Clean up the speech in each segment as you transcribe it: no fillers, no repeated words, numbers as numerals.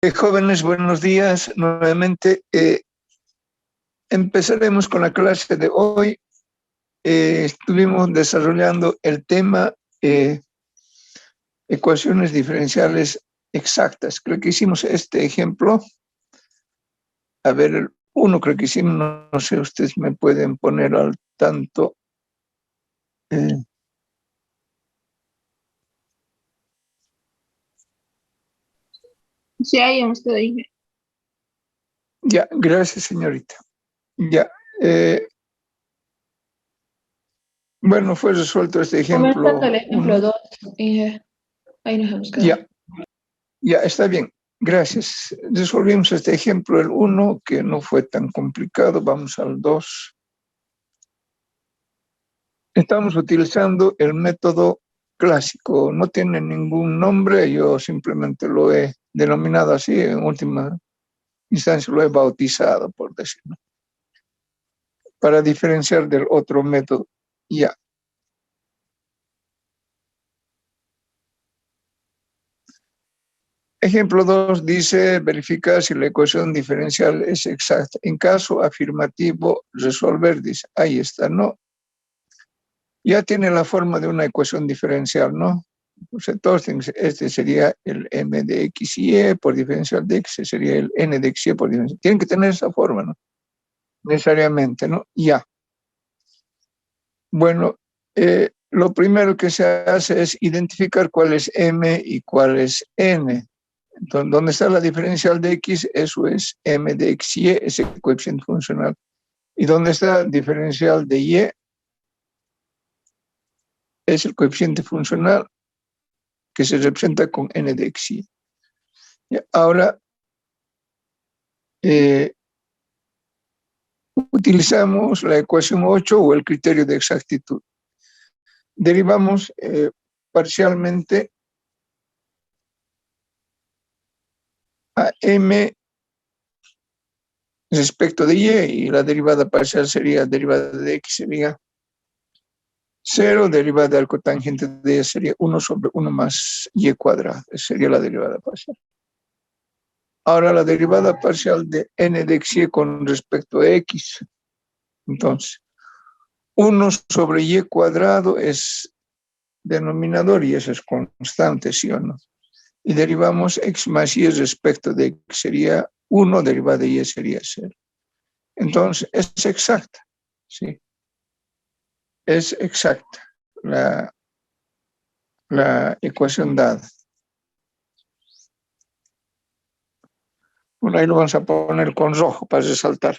Jóvenes, buenos días. Nuevamente empezaremos con la clase de hoy. Estuvimos desarrollando el tema ecuaciones diferenciales exactas. Creo que hicimos este ejemplo. A ver, el uno creo que hicimos, no sé, ustedes me pueden poner al tanto. Sí, ahí hemos quedado ahí. Ya, gracias, señorita. Ya. Bueno, fue resuelto este ejemplo. Comenzando el ejemplo 2, ahí nos hemos quedado. Ya, está bien. Gracias. Resolvimos este ejemplo, el 1, que no fue tan complicado. Vamos al 2. Estamos utilizando el método clásico. No tiene ningún nombre, yo simplemente lo he denominado así. En última instancia lo he bautizado, por decirlo, para diferenciar del otro método. Ya. Ejemplo 2 dice, verificar si la ecuación diferencial es exacta. En caso afirmativo, resolver, dice, ahí está, ¿no? Ya tiene la forma de una ecuación diferencial, ¿no? Pues entonces, este sería el m de x y y por diferencial de x, sería el n de x y por diferencial. Tienen que tener esa forma, ¿no? Necesariamente, ¿no? Ya. Bueno, lo primero que se hace es identificar cuál es m y cuál es n. Entonces, ¿dónde está la diferencial de x? Eso es m de x y, ese coeficiente funcional. ¿Y dónde está la diferencial de y? Es el coeficiente funcional que se representa con n de x y. Ahora, utilizamos la ecuación 8 o el criterio de exactitud. Derivamos parcialmente a m respecto de y la derivada parcial sería derivada de x sería 0, derivada del cotangente de y sería 1 sobre 1 más y cuadrado. Esa sería la derivada parcial. Ahora la derivada parcial de n de x y con respecto a x. Entonces, 1 sobre y cuadrado es denominador y eso es constante, ¿sí o no? Y derivamos x más y respecto de x sería 1, derivada de y sería 0. Entonces, es exacta, ¿sí? Es exacta la ecuación dada. Bueno, ahí lo vamos a poner con rojo para resaltar.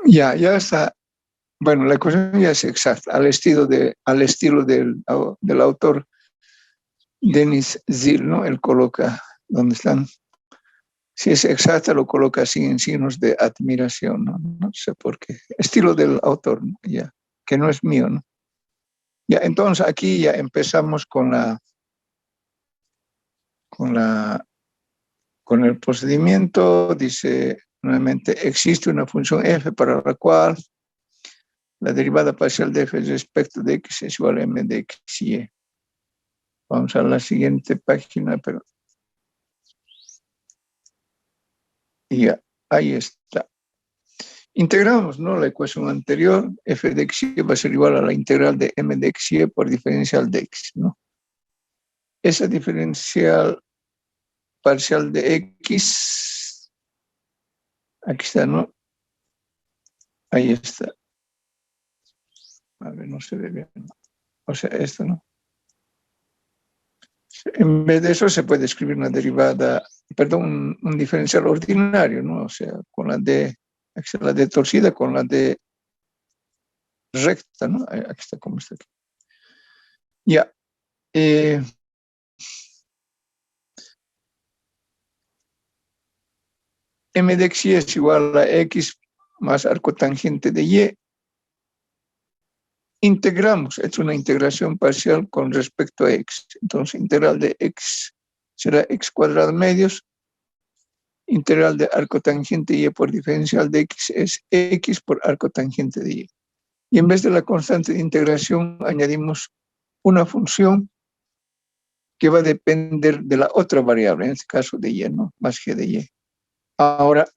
Ya está. Bueno, la ecuación ya es exacta, al estilo del autor Denis Zill, ¿no? Él coloca donde están. Si es exacta, lo coloca así en signos de admiración, ¿no? No sé por qué. Estilo del autor, ¿no? Ya, que no es mío, ¿no? Ya, entonces aquí ya empezamos con el procedimiento. Dice nuevamente, existe una función f para la cual la derivada parcial de f respecto de x es igual a m de x y y. Vamos a la siguiente página, pero ya, ahí está. Integramos, ¿no? La ecuación anterior, f de x y va a ser igual a la integral de m de x y por diferencial de x, ¿no? Esa diferencial parcial de x, aquí está, ¿no? Ahí está. A ver, no se ve bien. O sea, esto, ¿no? En vez de eso se puede escribir una derivada, perdón, un diferencial ordinario, ¿no? O sea, con la d torcida, con la d recta, ¿no? Aquí está, como está aquí. Ya. M de x y es igual a x más arco tangente de y. integramos, es una integración parcial con respecto a x. Entonces, integral de x será x cuadrado medios. Integral de arco tangente y por diferencial de x es x por arco tangente de y. Y en vez de la constante de integración, añadimos una función que va a depender de la otra variable, en este caso de y, ¿no? Más g de y. Ahora,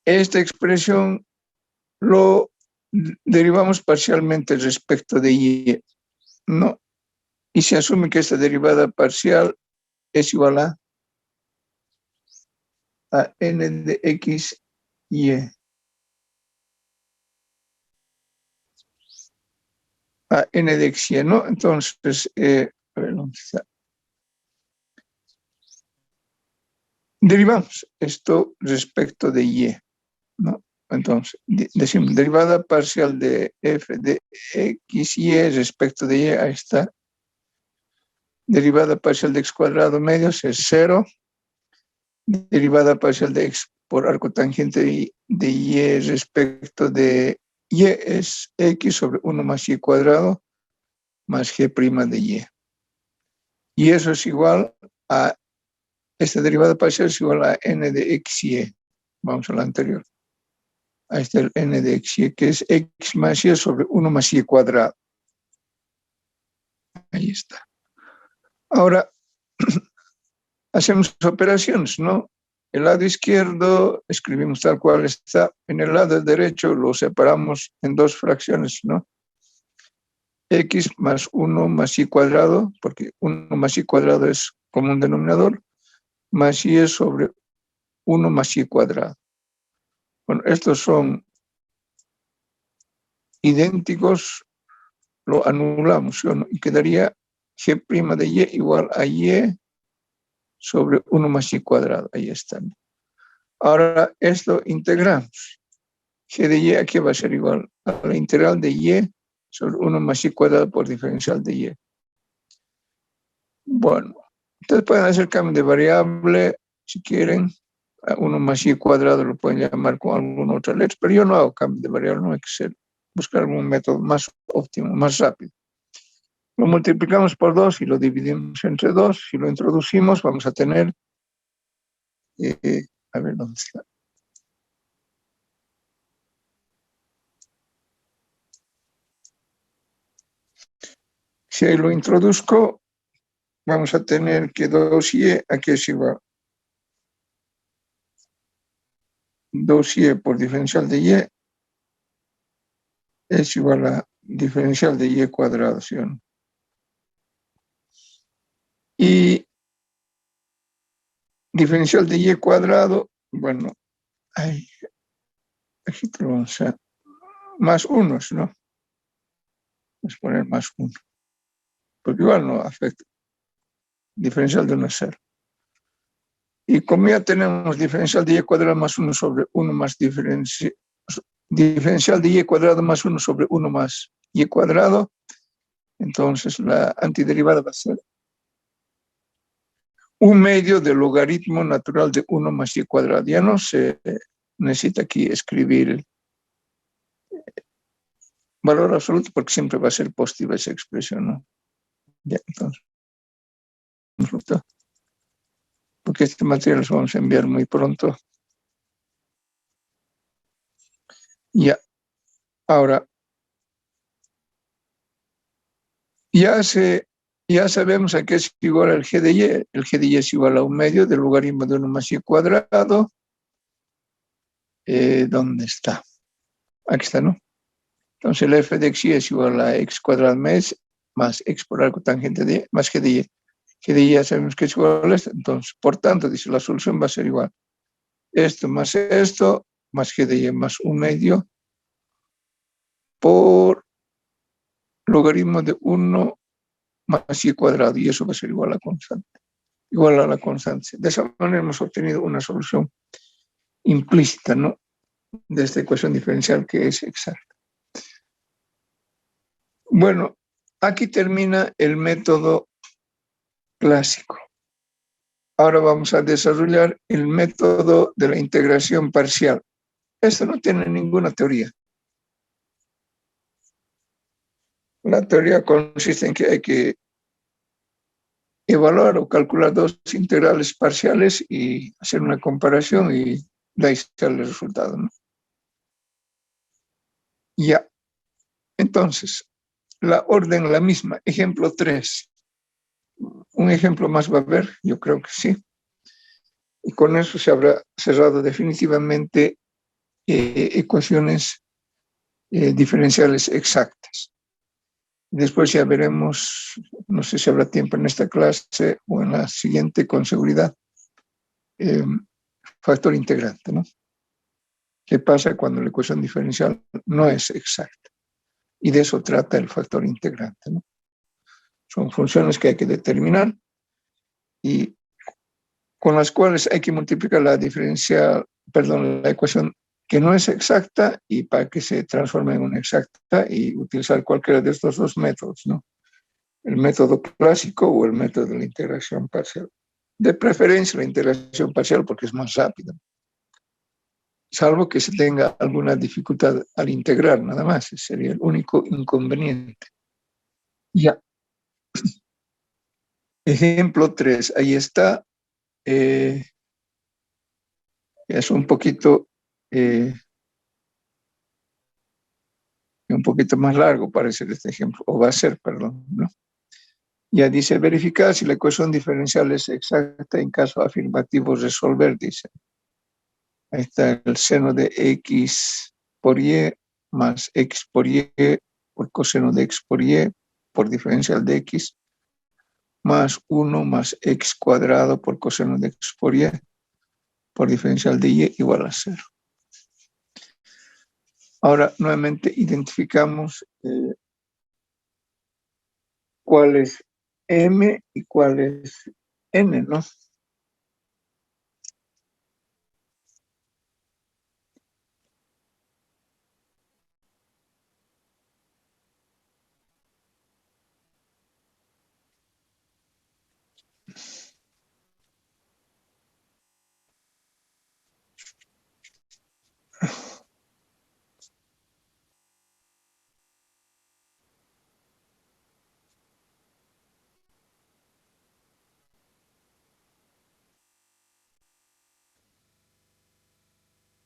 esta expresión lo derivamos parcialmente respecto de y, ¿no? Y se asume que esta derivada parcial es igual a n de x, y. A n de x, y, ¿no? Entonces, a ver, ¿dónde está? Derivamos esto respecto de y, ¿no? Entonces, decimos derivada parcial de f de x, y respecto de y, ahí está. Derivada parcial de x cuadrado medios es 0. Derivada parcial de x por arco tangente de y respecto de y es x sobre 1 más y cuadrado más g' de y. Y eso es igual a, esta derivada parcial es igual a n de x, y. Vamos a la anterior. Ahí está el n de x, y, que es x más y sobre 1 más y cuadrado. Ahí está. Ahora, hacemos operaciones, ¿no? El lado izquierdo escribimos tal cual está. En el lado derecho lo separamos en dos fracciones, ¿no? X más 1 más y cuadrado, porque 1 más y cuadrado es como un denominador, más y es sobre 1 más y cuadrado. Bueno, estos son idénticos, lo anulamos, ¿no? Y quedaría g' de y igual a y sobre 1 más y cuadrado. Ahí está. Ahora esto integramos. G de y aquí va a ser igual a la integral de y sobre 1 más y cuadrado por diferencial de y. Bueno, ustedes pueden hacer cambio de variable si quieren. A 1 más y cuadrado lo pueden llamar con alguna otra letra, pero yo no hago cambio de variable, no hay que buscar algún método más óptimo, más rápido. Lo multiplicamos por 2 y lo dividimos entre 2. Si lo introducimos, vamos a tener, a ver, ¿dónde está? Si ahí lo introduzco, vamos a tener que 2y, aquí es igual. 2y por diferencial de y es igual a diferencial de y cuadrado, ¿sí o no? Y diferencial de y cuadrado, bueno, aquí te lo vamos a más 1, ¿no? Vamos a poner más 1, porque igual no afecta. Diferencial de 1 es 0. Y como ya tenemos diferencial de y cuadrado más 1 sobre 1 más diferencial de y cuadrado más 1 sobre 1 más y cuadrado, entonces la antiderivada va a ser 1 medio del logaritmo natural de 1 más y cuadrado. Ya no se necesita aquí escribir el valor absoluto porque siempre va a ser positiva esa expresión, ¿no? Ya, entonces, porque este material lo vamos a enviar muy pronto. Ya, ahora, ya sabemos a qué es igual al g de y. El g de y es igual a 1 medio del logaritmo de 1 más y cuadrado. ¿Dónde está? Aquí está, ¿no? Entonces el f de x y es igual a x cuadrado más x por arco tangente de y más g de y. G de y ya sabemos que es igual a esto. Entonces, por tanto, dice, la solución va a ser igual. Esto más g de y más 1 medio por logaritmo de 1 más y cuadrado. Y eso va a ser igual a la constante. Igual a la constante. De esa manera hemos obtenido una solución implícita, ¿no? De esta ecuación diferencial que es exacta. Bueno, aquí termina el método clásico. Ahora vamos a desarrollar el método de la integración parcial. Esto no tiene ninguna teoría. La teoría consiste en que hay que evaluar o calcular dos integrales parciales y hacer una comparación y de ahí sale el resultado, ¿no? Ya, entonces, la orden la misma. Ejemplo 3. Un ejemplo más va a haber, yo creo que sí. Y con eso se habrá cerrado definitivamente ecuaciones diferenciales exactas. Después ya veremos, no sé si habrá tiempo en esta clase o en la siguiente con seguridad, factor integrante, ¿no? ¿Qué pasa cuando la ecuación diferencial no es exacta? Y de eso trata el factor integrante, ¿no? Son funciones que hay que determinar y con las cuales hay que multiplicar la diferencial, perdón, la ecuación que no es exacta y para que se transforme en una exacta y utilizar cualquiera de estos dos métodos, ¿no? El método clásico o el método de la integración parcial. De preferencia la integración parcial porque es más rápida, salvo que se tenga alguna dificultad al integrar, nada más, ese sería el único inconveniente. Ya. Ejemplo 3, ahí está. Es un poquito más largo parece este ejemplo, o va a ser, perdón, ¿no? Ya dice, verificar si la ecuación diferencial es exacta en caso afirmativo, resolver, dice. Ahí está el seno de x por y más x por y por coseno de x por y por diferencial de x más 1 más x cuadrado por coseno de x por y por diferencial de y igual a 0. Ahora, nuevamente identificamos cuál es m y cuál es n, ¿no?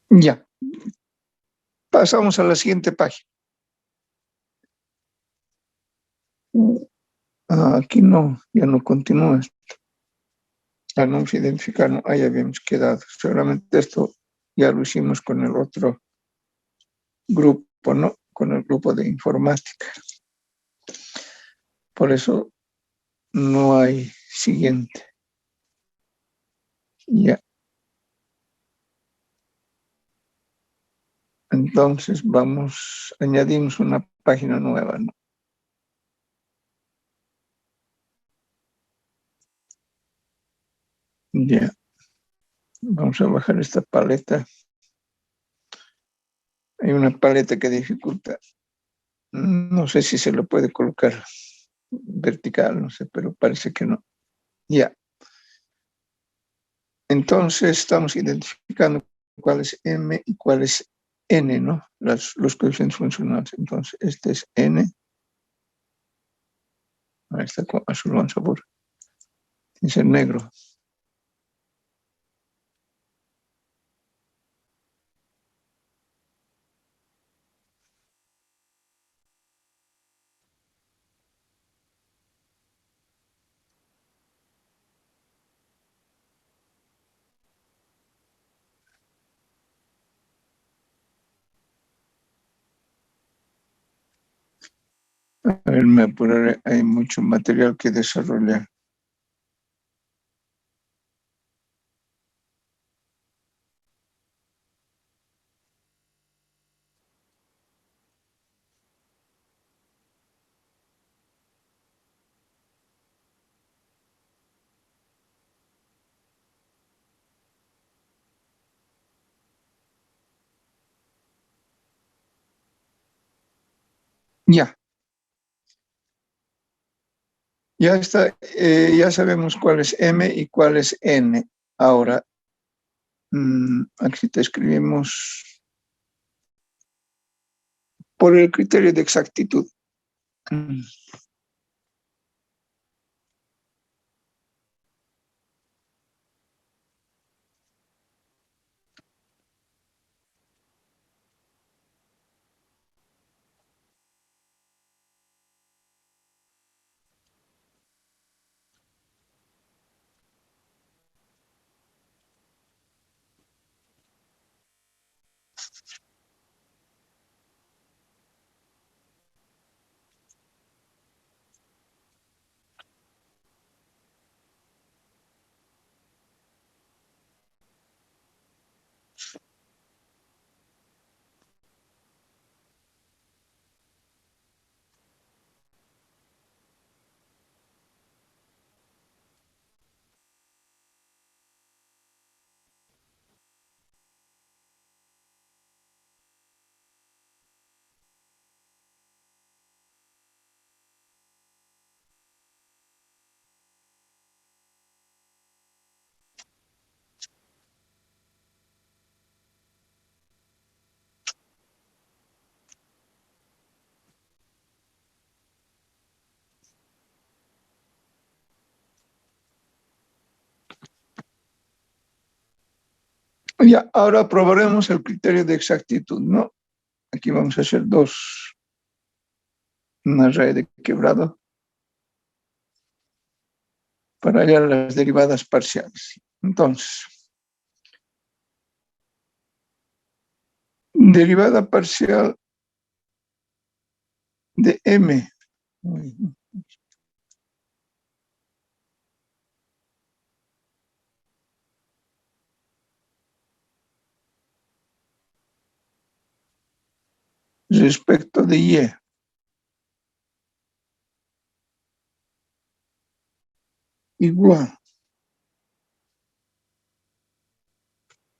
Ya, pasamos a la siguiente página. Aquí no, ya no continúa. Anuncio identificar, no, ahí habíamos quedado. Seguramente esto ya lo hicimos con el otro grupo, ¿no? Con el grupo de informática. Por eso no hay siguiente. Ya. Entonces añadimos una página nueva, ¿no? Ya. Vamos a bajar esta paleta. Hay una paleta que dificulta. No sé si se lo puede colocar vertical, no sé, pero parece que no. Ya. Entonces estamos identificando cuál es m y cuál es n, ¿no? Los coeficientes funcionales. Entonces, este es n. Ahí está con azul con sabor. Es el negro. A ver, me apuraré. Hay mucho material que desarrollar. Ya. Ya está. Ya sabemos cuál es m y cuál es n. Ahora, aquí te escribimos por el criterio de exactitud. Ya, ahora probaremos el criterio de exactitud, ¿no? Aquí vamos a hacer una raíz de quebrado para hallar las derivadas parciales. Entonces, derivada parcial de m respecto de y igual.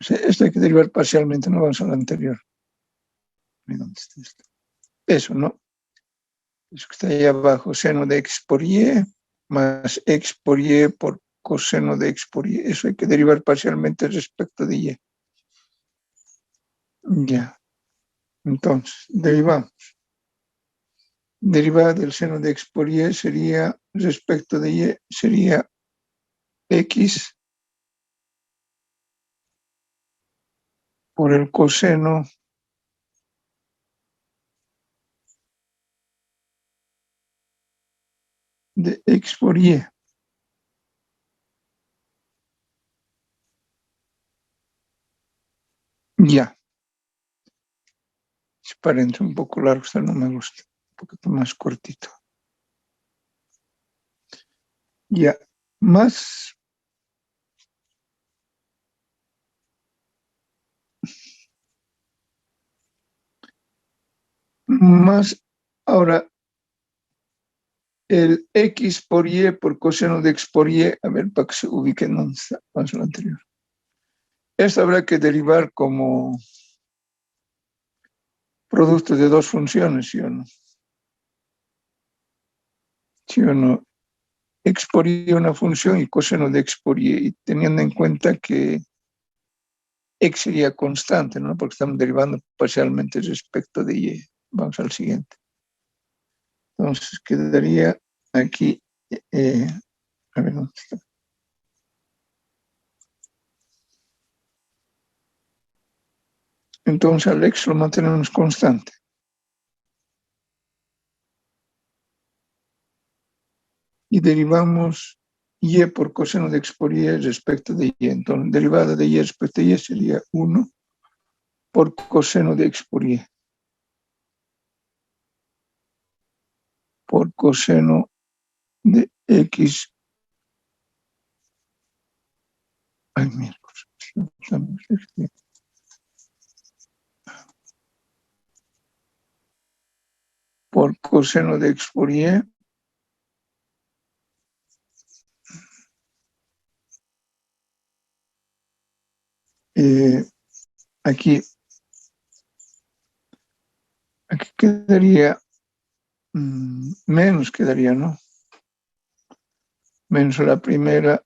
O sea, esto hay que derivar parcialmente, no vamos a lo anterior. ¿Dónde está esto? Eso, ¿no? Eso que está ahí abajo, seno de x por y más x por y por coseno de x por y. Eso hay que derivar parcialmente respecto de y. Ya. Entonces, derivamos. Derivada del seno de x por y sería, respecto de y, sería x por el coseno de x por y. Ya. Parece un poco largo, esto no me gusta. Un poquito más cortito. Ya. Más ahora el x por y por coseno de x por y, a ver, para que se ubique, no está, vamos a lo anterior. Esto habrá que derivar como producto de dos funciones, ¿sí o no? ¿Sí o no? X por y una función y coseno de x por y, teniendo en cuenta que x sería constante, ¿no? Porque estamos derivando parcialmente respecto de y. Vamos al siguiente. Entonces quedaría aquí, a ver, ¿dónde está? Entonces al x lo mantenemos constante. Y derivamos y por coseno de x por y respecto de y. Entonces, derivada de y respecto de y sería 1 por coseno de x por y. Por coseno de x. Ay, miércoles. Por coseno de x por y. Aquí quedaría menos, quedaría, ¿no? Menos la primera.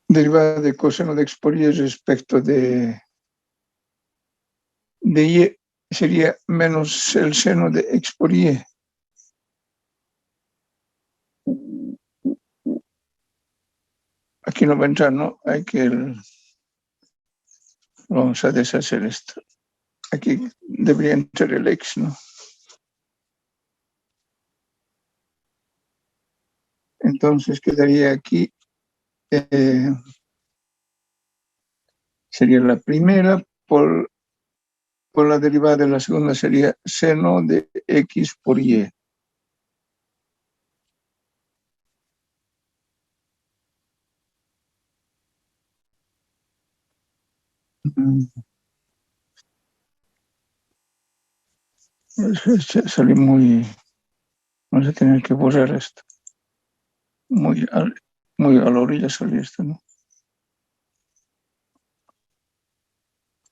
derivada de coseno de x por y respecto de y sería menos el seno de x por y. Aquí no va a entrar, ¿no? Vamos a deshacer esto. Aquí debería entrar el x, ¿no? Entonces quedaría aquí, sería la primera, por la derivada de la segunda sería seno de x por y. Salí muy, vamos a tener que borrar esto. Muy a la orilla salió esto, ¿no?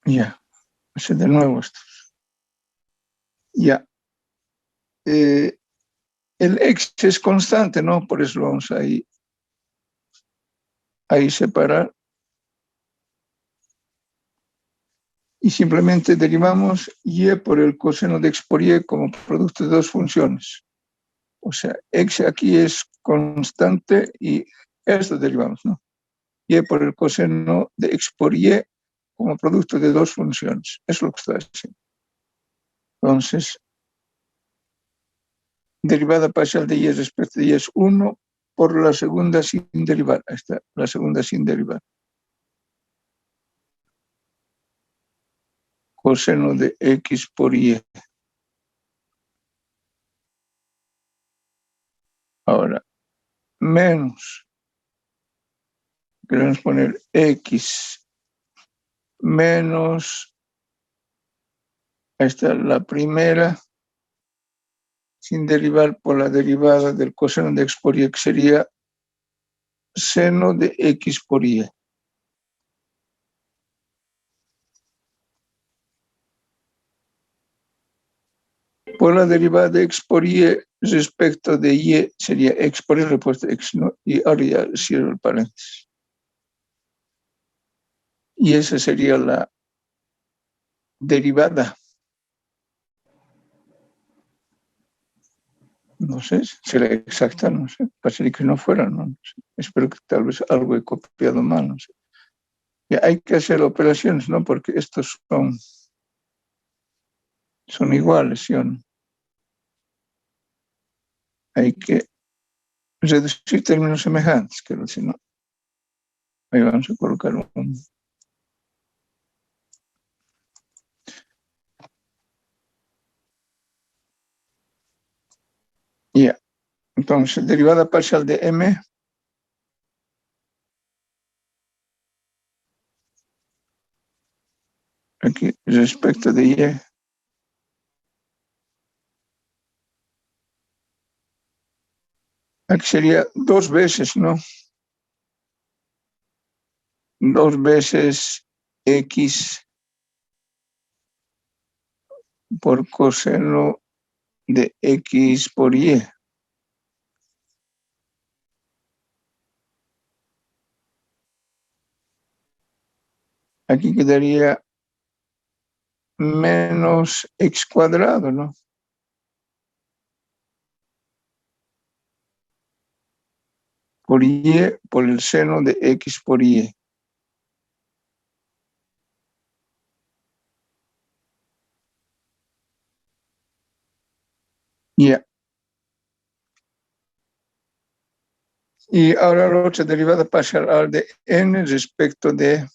Ya, hacer de nuevo esto. Ya. El x es constante, ¿no? Por eso lo vamos a ahí separar. Y simplemente derivamos y por el coseno de x por y como producto de dos funciones. O sea, x aquí es constante y esto derivamos, ¿no? Y por el coseno de x por y como producto de dos funciones. Eso es lo que está haciendo. Entonces, derivada parcial de y respecto de y es 1 por la segunda sin derivar. Ahí está, la segunda sin derivar. Coseno de x por y. Ahora, menos, queremos poner x menos, esta es la primera, sin derivar por la derivada del coseno de x por y, que sería seno de x por y. Por la derivada de x por y respecto de y sería x por y repuesto x, ¿no? Y ahora ya cierro el paréntesis. Y esa sería la derivada. No sé, será exacta, no sé. Parecería que no fuera, no sé. Espero que tal vez algo he copiado mal, no sé. Ya hay que hacer operaciones, ¿no? Porque estos son iguales, ¿sí o no? Hay que reducir términos semejantes, quiero decir, ¿no? Ahí vamos a colocar un. Ya. Entonces, derivada parcial de m aquí respecto de y. Aquí sería dos veces, ¿no? Dos veces x por coseno de x por y. Aquí quedaría menos x cuadrado, ¿no? Por y por el seno de x por y. Ya. Y ahora la otra derivada parcial de n respecto de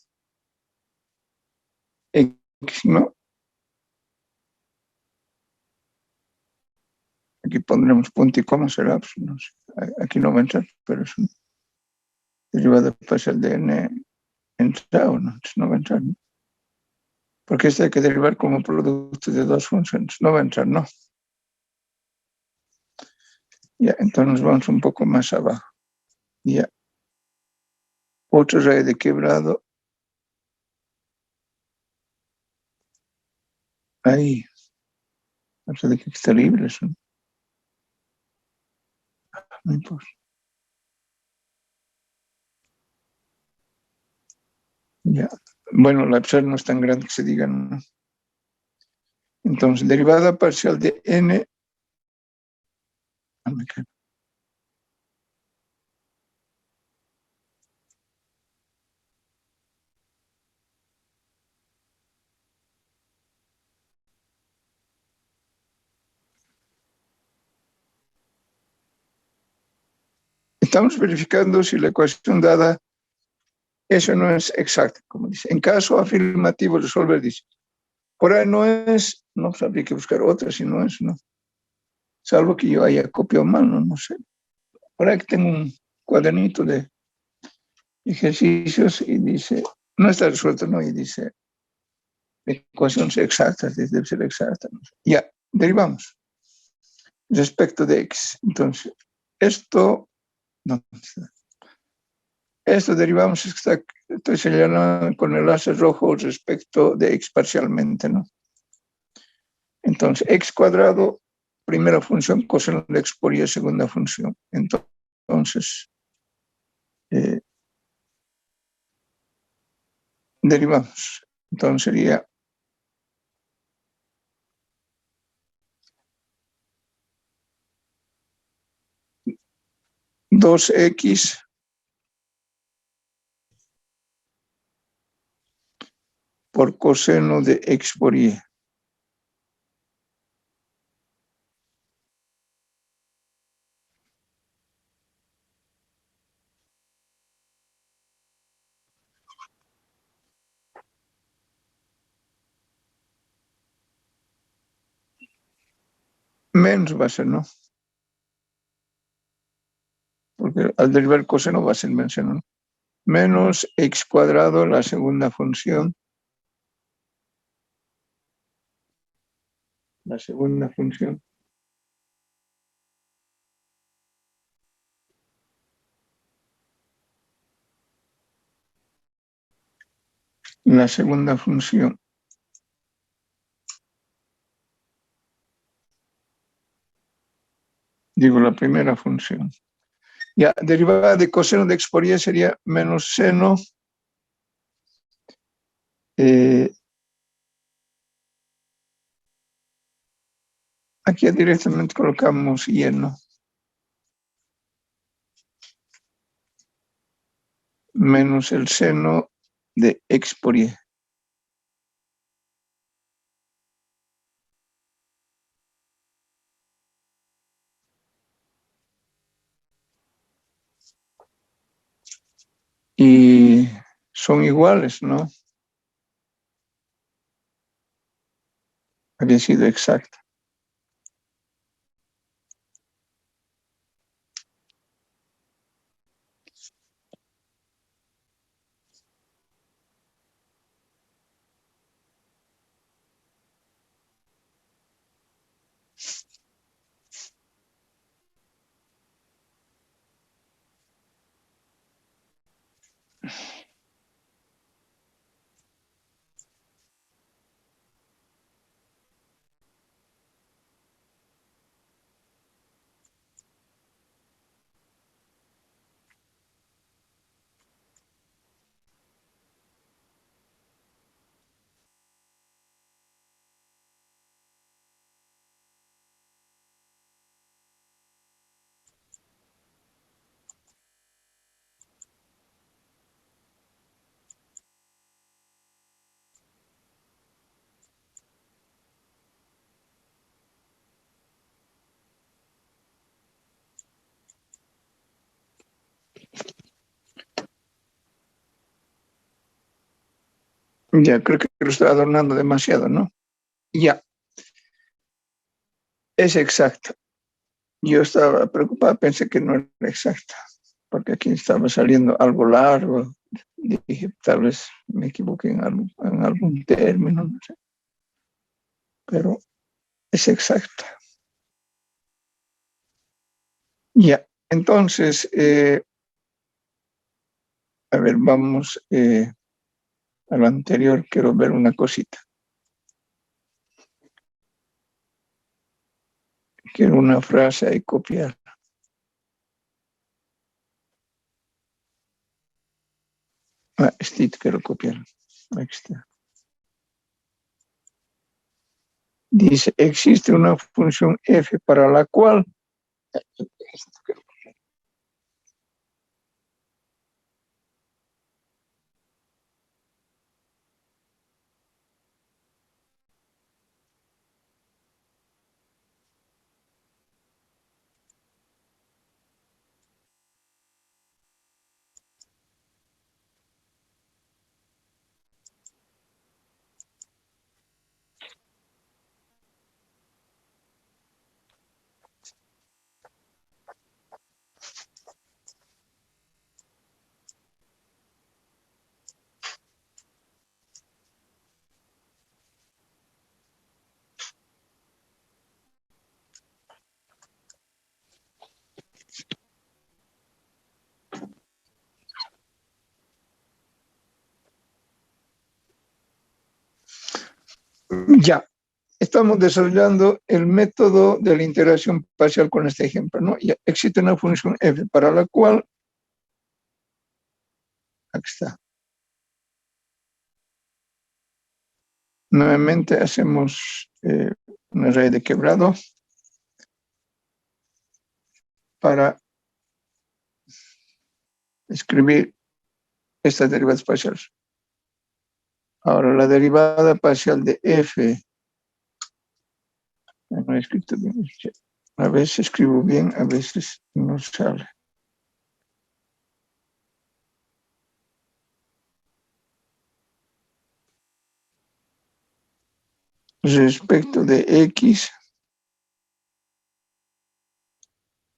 x, ¿no? Aquí pondremos punto y coma, será, pues, no sé. Aquí no va a entrar, pero es una derivada parcial de n entra o no, no va a entrar, ¿no? Porque esta hay que derivar como producto de dos funciones, no va a entrar, ¿no? Ya, entonces nos vamos un poco más abajo. Ya. Otra raíz de quebrado. Ahí. No sé de qué está libre eso. No importa. Ya. Bueno, la epsilon no es tan grande que se diga, ¿no? Entonces, derivada parcial de n. Estamos verificando si la ecuación dada, eso no es exacta, como dice. En caso afirmativo, resolver dice, por ahí no es, no pues habría que buscar otra si no es, ¿no? Salvo que yo haya copiado mal, no sé. Por ahí que tengo un cuadernito de ejercicios y dice, no está resuelto, ¿no? Y dice, la ecuación es exacta, debe ser exacta. ¿No? Ya, derivamos. Respecto de x. Entonces, esto, no, esto derivamos, estoy señalando con el láser rojo respecto de x parcialmente, ¿no? Entonces, x cuadrado, primera función, coseno de x por y, segunda función. Entonces, derivamos. Entonces sería 2x por coseno de x por y. Menos va a ser, ¿no? Porque al derivar el coseno va a ser menos, ¿no? Menos x cuadrado, la segunda función. La segunda función. La segunda función. Digo, la primera función. Ya, derivada de coseno de x por y sería menos seno. Aquí directamente colocamos y, ¿no? Menos el seno de x por y. Y son iguales, ¿no? Había sido exacta. Ya, creo que lo estoy adornando demasiado, ¿no? Ya, es exacta. Yo estaba preocupado, pensé que no era exacta, porque aquí estaba saliendo algo largo. Dije, tal vez me equivoqué en algún término, no sé. Pero es exacta. Ya, entonces, a ver, vamos a lo anterior. Quiero ver una cosita. Quiero una frase ahí copiar. Este quiero copiar. Aquí está. Dice, existe una función f para la cual ya estamos desarrollando el método de la integración parcial con este ejemplo, ¿no? Ya existe una función f para la cual, aquí está. Nuevamente hacemos una raíz de quebrado para escribir estas derivadas parciales. Ahora, la derivada parcial de f, no he escrito bien, a veces escribo bien, a veces no sale. Respecto de x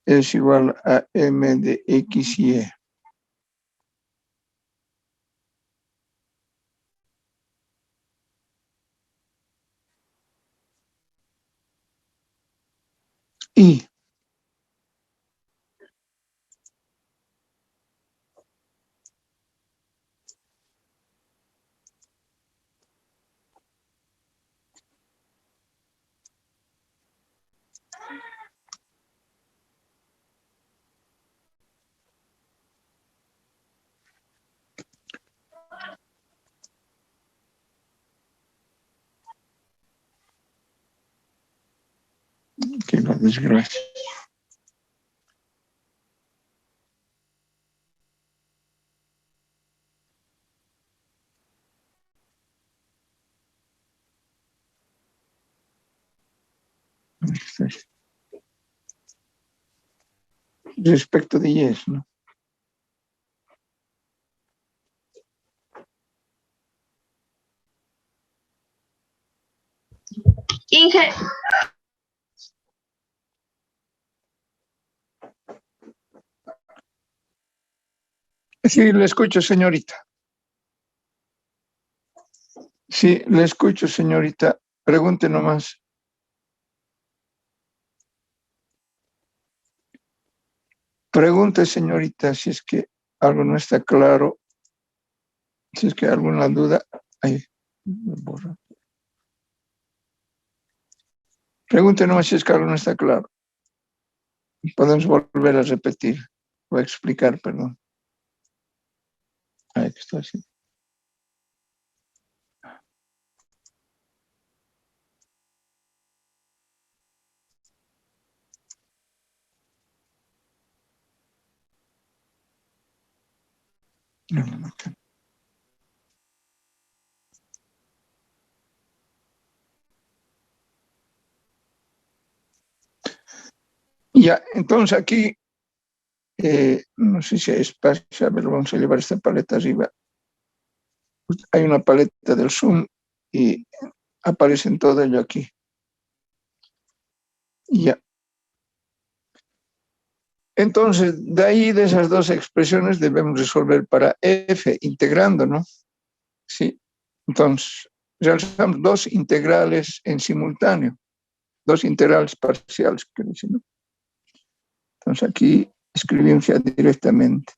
es igual a m de x y e. Y que la desgracia. Respecto de yes, ¿no? Inge, Sí, le escucho, señorita. Sí, le escucho, señorita. Pregunte nomás. Pregunte, señorita, si es que algo no está claro, si es que hay alguna duda. Ahí, me borra. Pregunte nomás si es que algo no está claro. Podemos volver a repetir o a explicar, perdón. Ahí está así. Ya, entonces aquí, no sé si hay espacio, a ver, vamos a llevar esta paleta arriba. Hay una paleta del Zoom y aparecen todo ello aquí. Ya. Entonces, de ahí, de esas dos expresiones, debemos resolver para f integrando, ¿no? Sí. Entonces, realizamos dos integrales en simultáneo, dos integrales parciales, quiero decir, ¿no? Entonces, aquí escribimos ya directamente.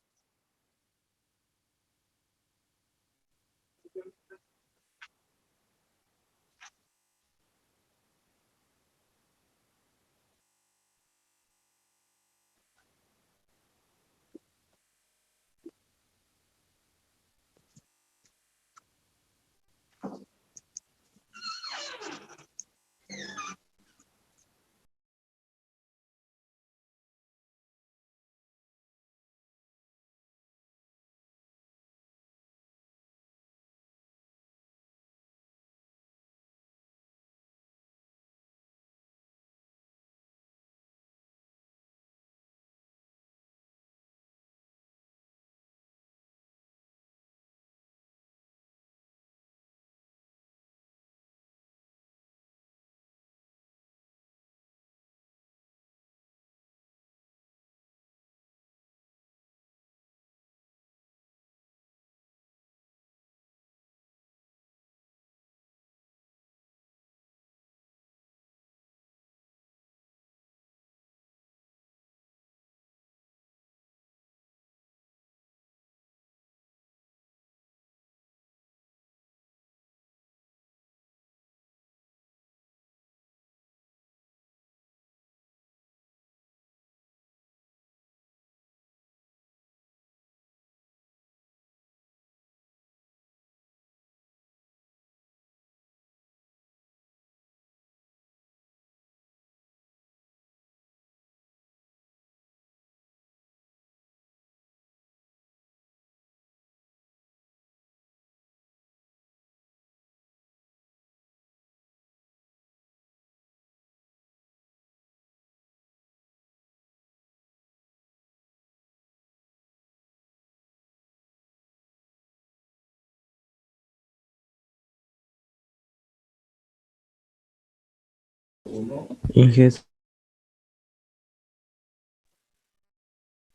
Inge,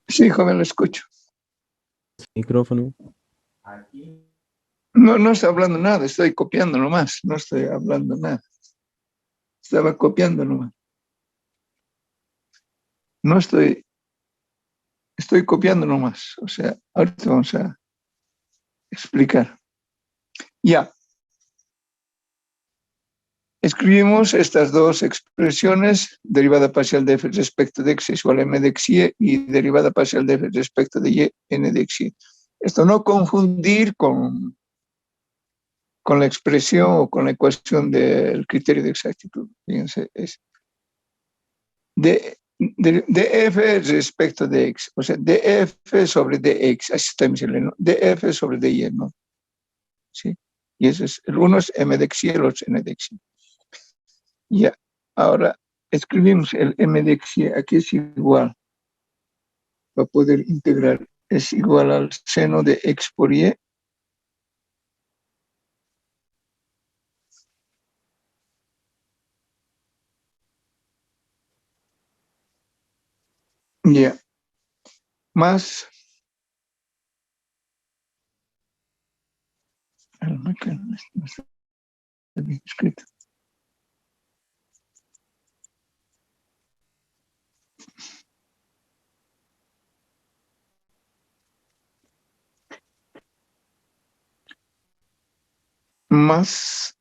Sí, joven, lo escucho. micrófono. No estoy hablando nada, estoy copiando nomás, no estoy hablando nada. Estaba copiando nomás. No estoy copiando nomás. O sea, ahorita vamos a explicar. Ya. Escribimos estas dos expresiones, derivada parcial de f respecto de x igual a m de x y derivada parcial de f respecto de y, n de x. Esto no confundir con la expresión o con la ecuación del criterio de exactitud. Fíjense, es df respecto de x, o sea, df sobre dx, así está diciendo, ¿no? df sobre dy, ¿no? ¿Sí? Y ese es, el uno es m de x y el otro es n de x. Ya, ahora escribimos el m de x, aquí es igual, para poder integrar, es igual al seno de x por y. Ya, más, no está bien escrito. Más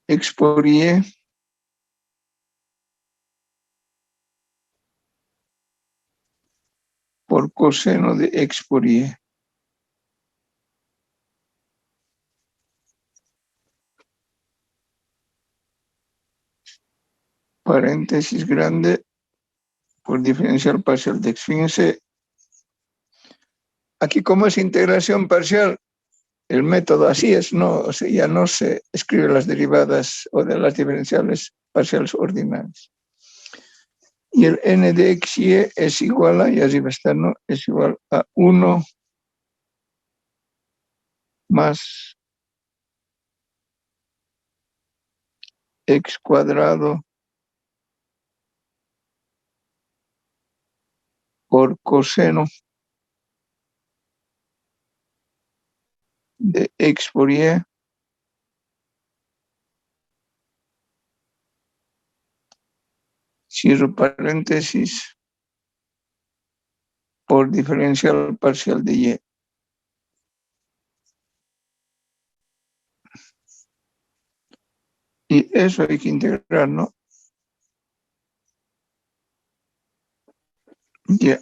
x por y por coseno de x por y. Paréntesis grande por diferencial parcial de x. Fíjense, aquí como es integración parcial, el método así es, no, o sea, ya no se escribe las derivadas o de las diferenciales parciales ordinales. Y el n de x y es igual a, y arriba está, ¿no? Es igual a 1 más x cuadrado por coseno de x por y cierro paréntesis por diferencial parcial de y. Y eso hay que integrar, ¿no? Ya.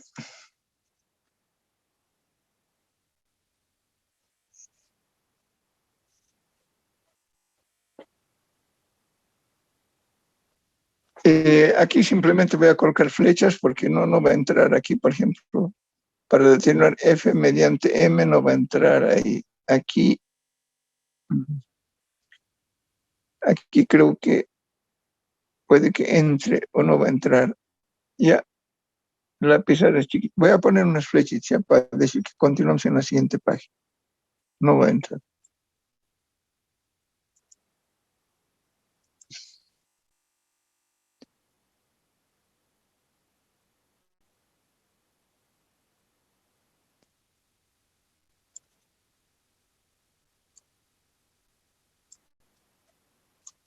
Aquí simplemente voy a colocar flechas porque no va a entrar aquí, por ejemplo, para determinar f mediante m no va a entrar ahí. Aquí creo que puede que entre o no va a entrar. Ya, la pizarra es chiquita. Voy a poner unas flechitas para decir que continuamos en la siguiente página. No va a entrar.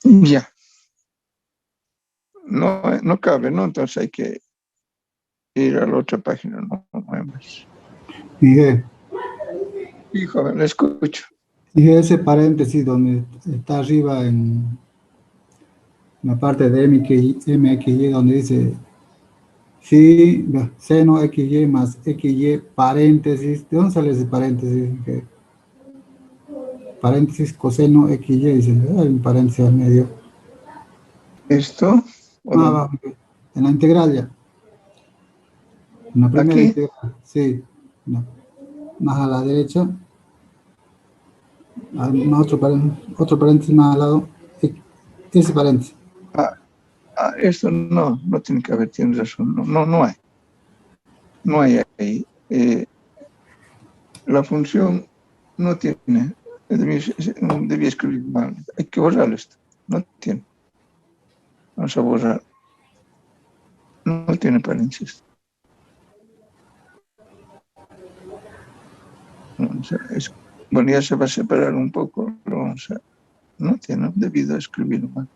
Ya. No cabe, ¿no? Entonces hay que ir a la otra página, no más. Miguel, Sí, joven, le escucho. y ese paréntesis donde está arriba en la parte de MXY, donde dice si seno XY más XY paréntesis, ¿de dónde sale ese paréntesis? Paréntesis coseno XY, dice, hay un paréntesis al medio. ¿Esto? Va, en la integral ya. En la primera ¿Aquí? integral, sí. No. Más a la derecha. Otro paréntesis más al lado. Ese paréntesis. Esto no tiene que haber, tienes razón, no hay. No hay ahí. La función no tiene. Debí escribir mal. Hay que borrar esto. No tiene. Vamos a borrar. No tiene paréntesis. Bueno, ya se va a separar un poco. No tiene, debido a escribir mal.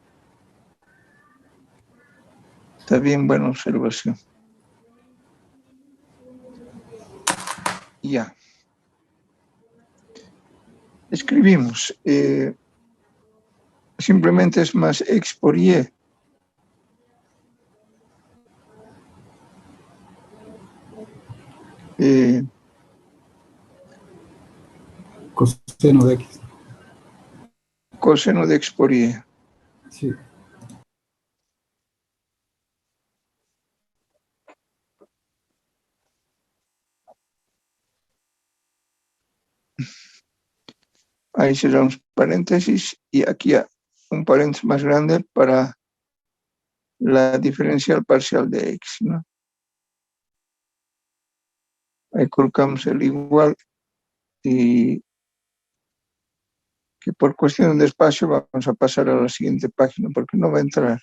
Está bien, buena observación. Ya. Escribimos. Simplemente es más X por Y. Coseno de X. Coseno de X por Y. Sí. Ahí cerramos paréntesis y aquí un paréntesis más grande para la diferencial parcial de X, ¿no? Ahí colocamos el igual y que por cuestión de espacio vamos a pasar a la siguiente página porque no va a entrar.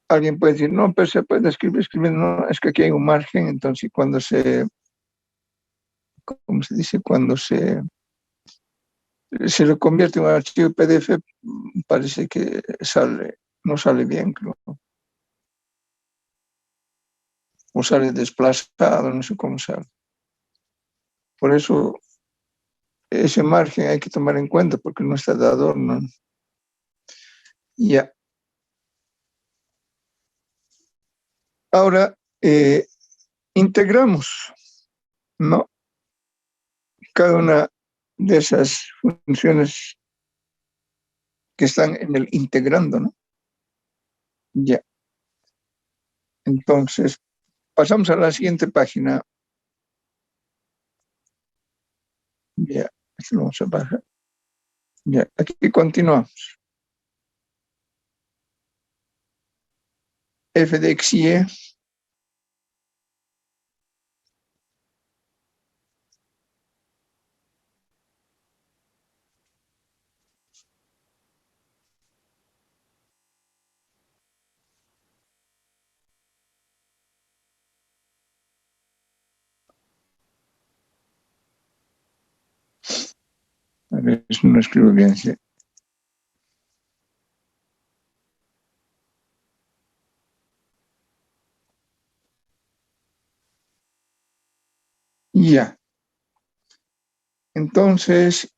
Alguien puede decir, no, pero se puede escribir, no, es que aquí hay un margen, entonces cuando ¿cómo se dice? Cuando se lo convierte en un archivo PDF, parece que no sale bien, creo. O sale desplazado, no sé cómo sale. Por eso ese margen hay que tomar en cuenta porque no está de adorno. Ya. Ahora integramos, ¿no? Cada una de esas funciones que están en el integrando, ¿no? Ya. Entonces, pasamos a la siguiente página. Ya, esto lo vamos a bajar. Ya, aquí continuamos. F de X y E. A ver, si no escribo bien, sí. Ya. Entonces,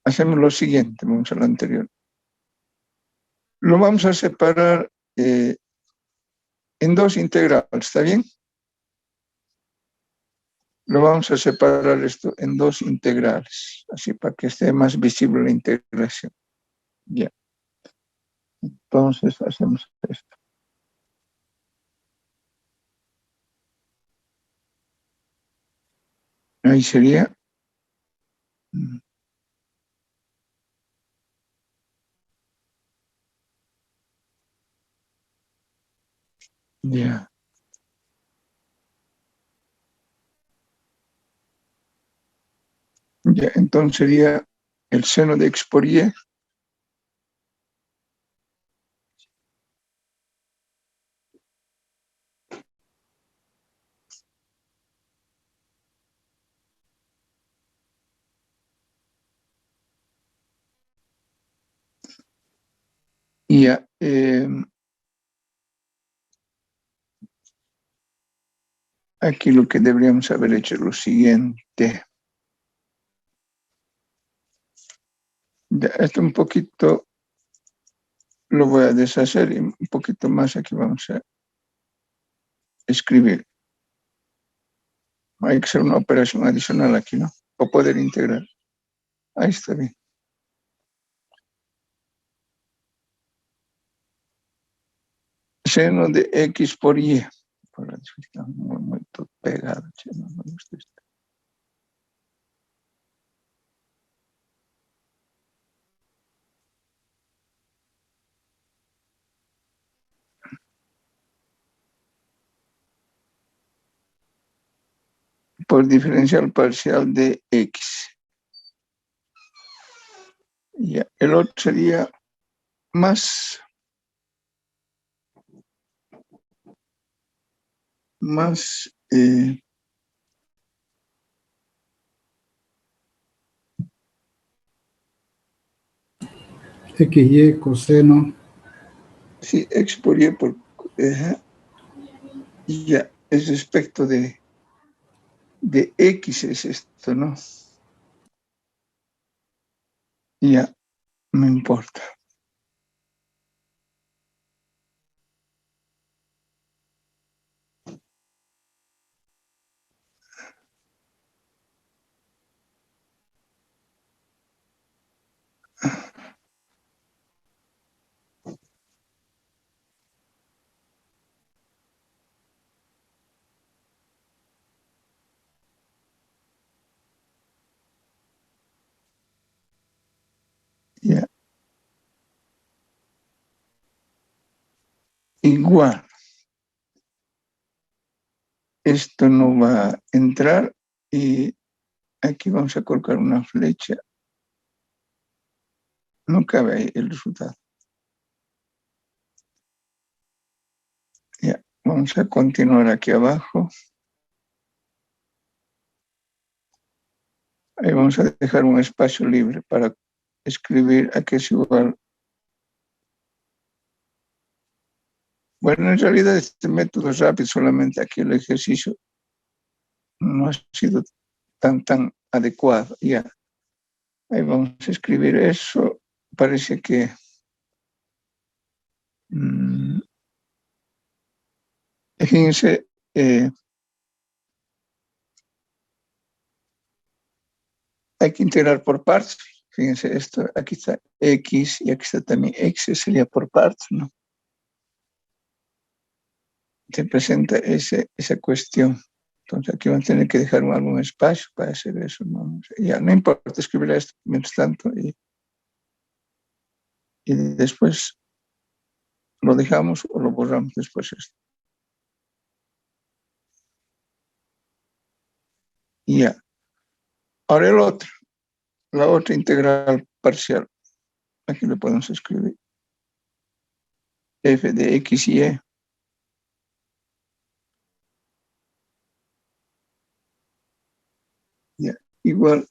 hacemos lo siguiente, vamos a lo anterior. Lo vamos a separar en dos integrales, ¿está bien? Lo vamos a separar esto en dos integrales, así para que esté más visible la integración. Ya. Entonces hacemos esto. Ahí sería. Ya. Ya, entonces sería el seno de X por Y. Y ya, aquí lo que deberíamos haber hecho es lo siguiente. Ya, esto un poquito lo voy a deshacer y un poquito más aquí vamos a escribir. Hay que hacer una operación adicional aquí, ¿no? Para poder integrar. Ahí está bien. Seno de X por Y. Muy pegado, no me gusta esto. por diferencial parcial de X. Ya, el otro sería más XY coseno. sí, X por Y por ya, es respecto de X es esto, ¿no? Ya, no importa. Ya. Igual. Esto no va a entrar y aquí vamos a colocar una flecha. No cabe ahí el resultado. Ya, vamos a continuar aquí abajo. Ahí vamos a dejar un espacio libre para escribir a qué es igual. Bueno, en realidad este método es rápido, solamente aquí el ejercicio no ha sido tan adecuado. Ya, ahí vamos a escribir eso. Parece que fíjense, hay que integrar por partes. Fíjense, esto, aquí está X y aquí está también X, sería por partes, ¿no? Se presenta esa cuestión. Entonces aquí van a tener que dejar algún espacio para hacer eso, ¿no? Ya, no importa escribir esto mientras tanto y después lo dejamos o lo borramos después esto. Y ya. Ahora el otro, la otra integral parcial. Aquí lo podemos escribir. F de X y Y. Ya. Igual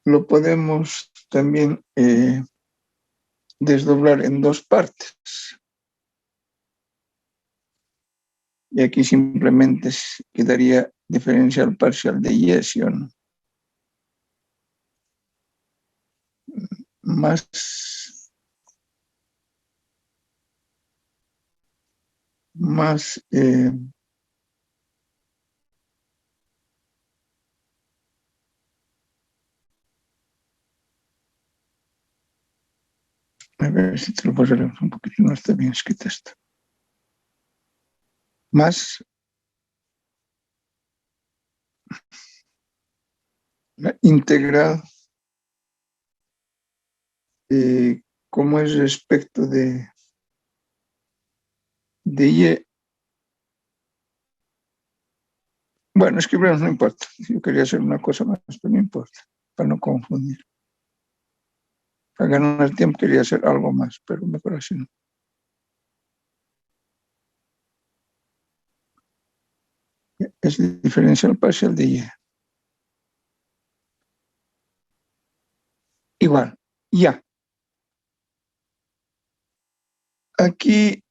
lo podemos también desdoblar en dos partes. Y aquí simplemente quedaría diferencial parcial de Y, ¿sí o no? Más a ver si te lo puedo leer un poquito, no está bien escrito esto. Más la integral como es respecto de Y. Bueno, escribirnos no importa. Yo quería hacer una cosa más, pero no importa, para no confundir. Para ganar tiempo quería hacer algo más, pero mejor así no. Es diferencial parcial de Y. Igual, ya. Aquí,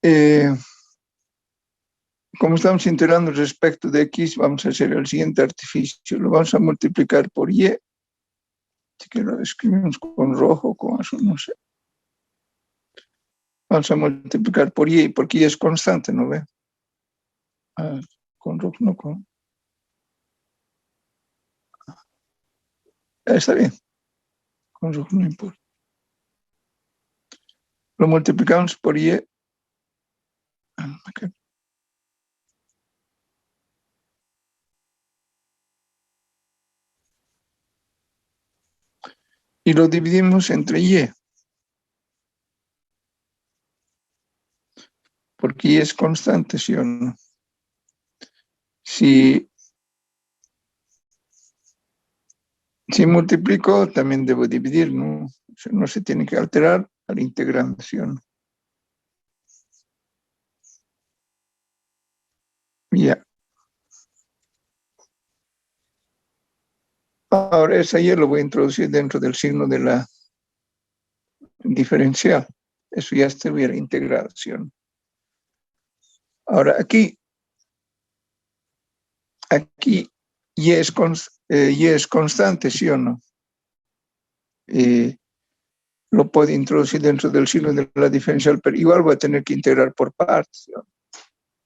como estamos integrando respecto de X, vamos a hacer el siguiente artificio. Lo vamos a multiplicar por Y. Así que lo escribimos con rojo, con azul, no sé. Vamos a multiplicar por Y, porque Y es constante, ¿no ve? Con rojo, no con... Está bien. Con rojo no importa. Lo multiplicamos por Y. Okay. Y lo dividimos entre Y. Porque Y es constante, ¿sí o no? Si multiplico, también debo dividir, ¿no? No se tiene que alterar a la integración. Ya. Ahora esa Y lo voy a introducir dentro del signo de la diferencial. Eso ya estuviera integración. Ahora aquí Y es constante, ¿sí o no? Lo puedo introducir dentro del signo de la diferencial, pero igual voy a tener que integrar por partes, ¿sí?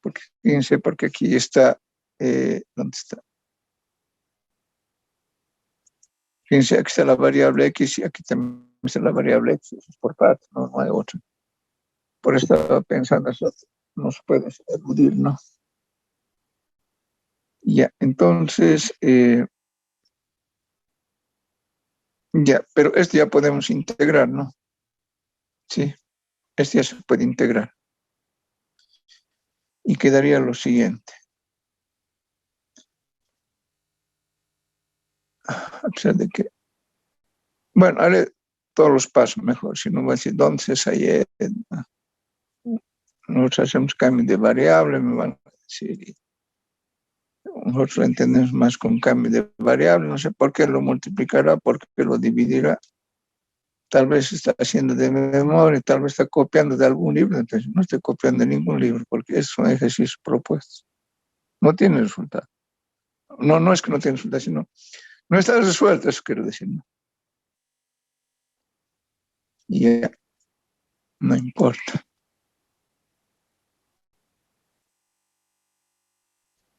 Porque fíjense, porque aquí está, ¿dónde está? Fíjense, aquí está la variable X y aquí también está la variable X, eso es por partes, no hay otra. Por eso estaba pensando, eso no se puede eludir, ¿no? Ya, entonces, ya, pero esto ya podemos integrar, ¿no? Sí, este ya se puede integrar. Y quedaría lo siguiente. A pesar de que, bueno, haré todos los pasos mejor, si no voy a decir dónde se sale. Nosotros hacemos cambio de variable, me van a decir, nosotros lo entendemos más con cambio de variable, no sé por qué lo multiplicará, por qué lo dividirá. Tal vez está haciendo de memoria, tal vez está copiando de algún libro, entonces no estoy copiando de ningún libro, porque es un ejercicio propuesto. No tiene resultado. No es que no tiene resultado, sino no está resuelto, eso quiero decir, ¿no? Ya, no importa.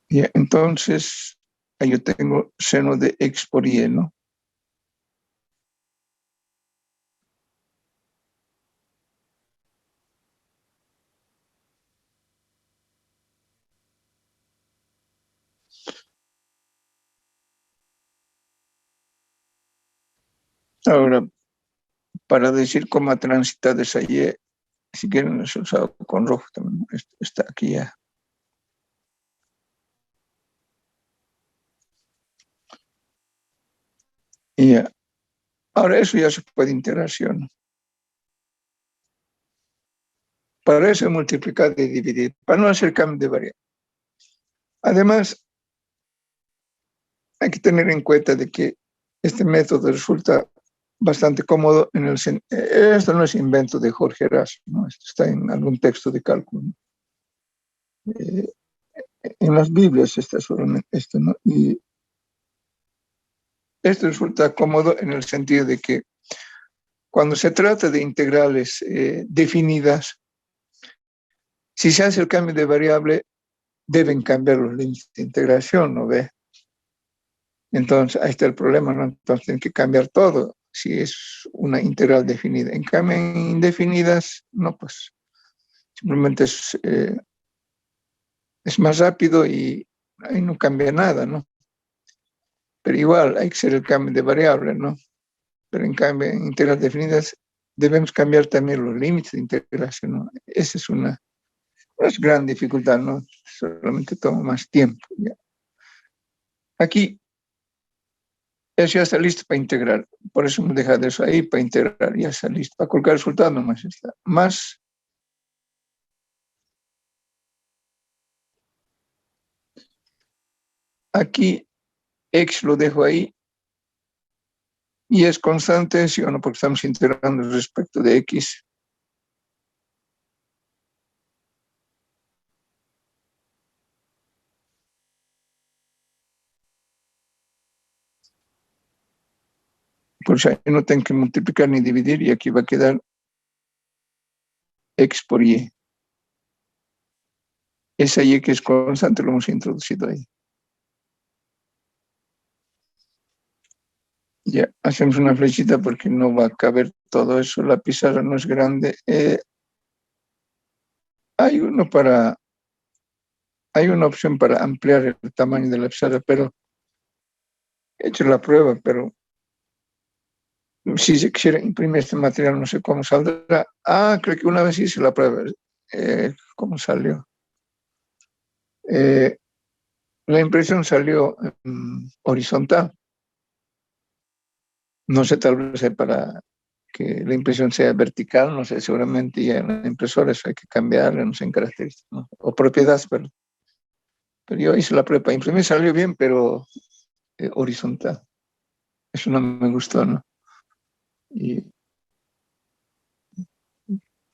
Ya, entonces, ahí yo tengo seno de X por Y, ¿no? Ahora, para decir cómo ha transitado esa Y, si quieren, es usado con rojo también. Está aquí ya. Y ya. Ahora eso ya se puede integrar, ¿sí o no? Para eso multiplicar y dividir, para no hacer cambio de variable. Además, hay que tener en cuenta de que este método resulta bastante cómodo en el esto no es invento de Jorge Erazo, ¿no? Esto está en algún texto de cálculo. En las Biblias está solamente esto, ¿no? Y esto resulta cómodo en el sentido de que cuando se trata de integrales definidas, si se hace el cambio de variable, deben cambiar los límites de integración, ¿no ve? Entonces, ahí está el problema, ¿no? Entonces, tienen que cambiar todo si es una integral definida. En cambio, en indefinidas, no, pues simplemente es más rápido y ahí no cambia nada, ¿no? Pero igual hay que hacer el cambio de variable, ¿no? Pero en cambio, en integrales definidas debemos cambiar también los límites de integración, ¿no? Esa es una gran dificultad, ¿no? Solamente toma más tiempo. ¿Ya? Aquí, eso ya está listo para integrar. Por eso hemos dejado eso ahí para integrar. Ya está listo. Para colocar el resultado nomás está. Más. Aquí, X lo dejo ahí. Y es constante, ¿sí o no? Porque estamos integrando respecto de X. Por eso ahí no tengo que multiplicar ni dividir y aquí va a quedar X por Y. Esa Y que es constante lo hemos introducido ahí. Ya, hacemos una flechita porque no va a caber todo eso. La pizarra no es grande. Hay una opción para ampliar el tamaño de la pizarra, pero he hecho la prueba, pero si se quisiera imprimir este material, no sé cómo saldrá. Creo que una vez hice la prueba. ¿Cómo salió? La impresión salió horizontal. No sé, tal vez para que la impresión sea vertical, no sé, seguramente ya en la impresora eso hay que cambiarle, no sé, en características, ¿no? O propiedades, pero yo hice la prueba para imprimir, salió bien, pero horizontal. Eso no me gustó, ¿no? Y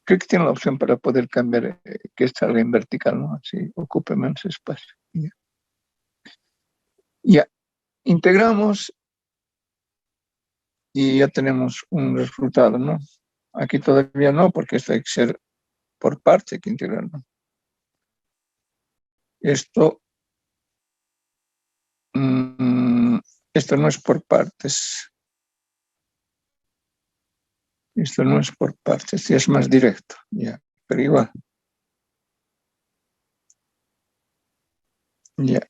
creo que tiene la opción para poder cambiar que salga en vertical, ¿no? Así ocupe menos espacio. Ya, integramos y ya tenemos un resultado, ¿no? Aquí todavía no, porque esto hay que ser por parte, hay que integrar, ¿no? Esto, esto no es por partes. Esto no es por partes, ya es más directo, ya, pero igual. Ya.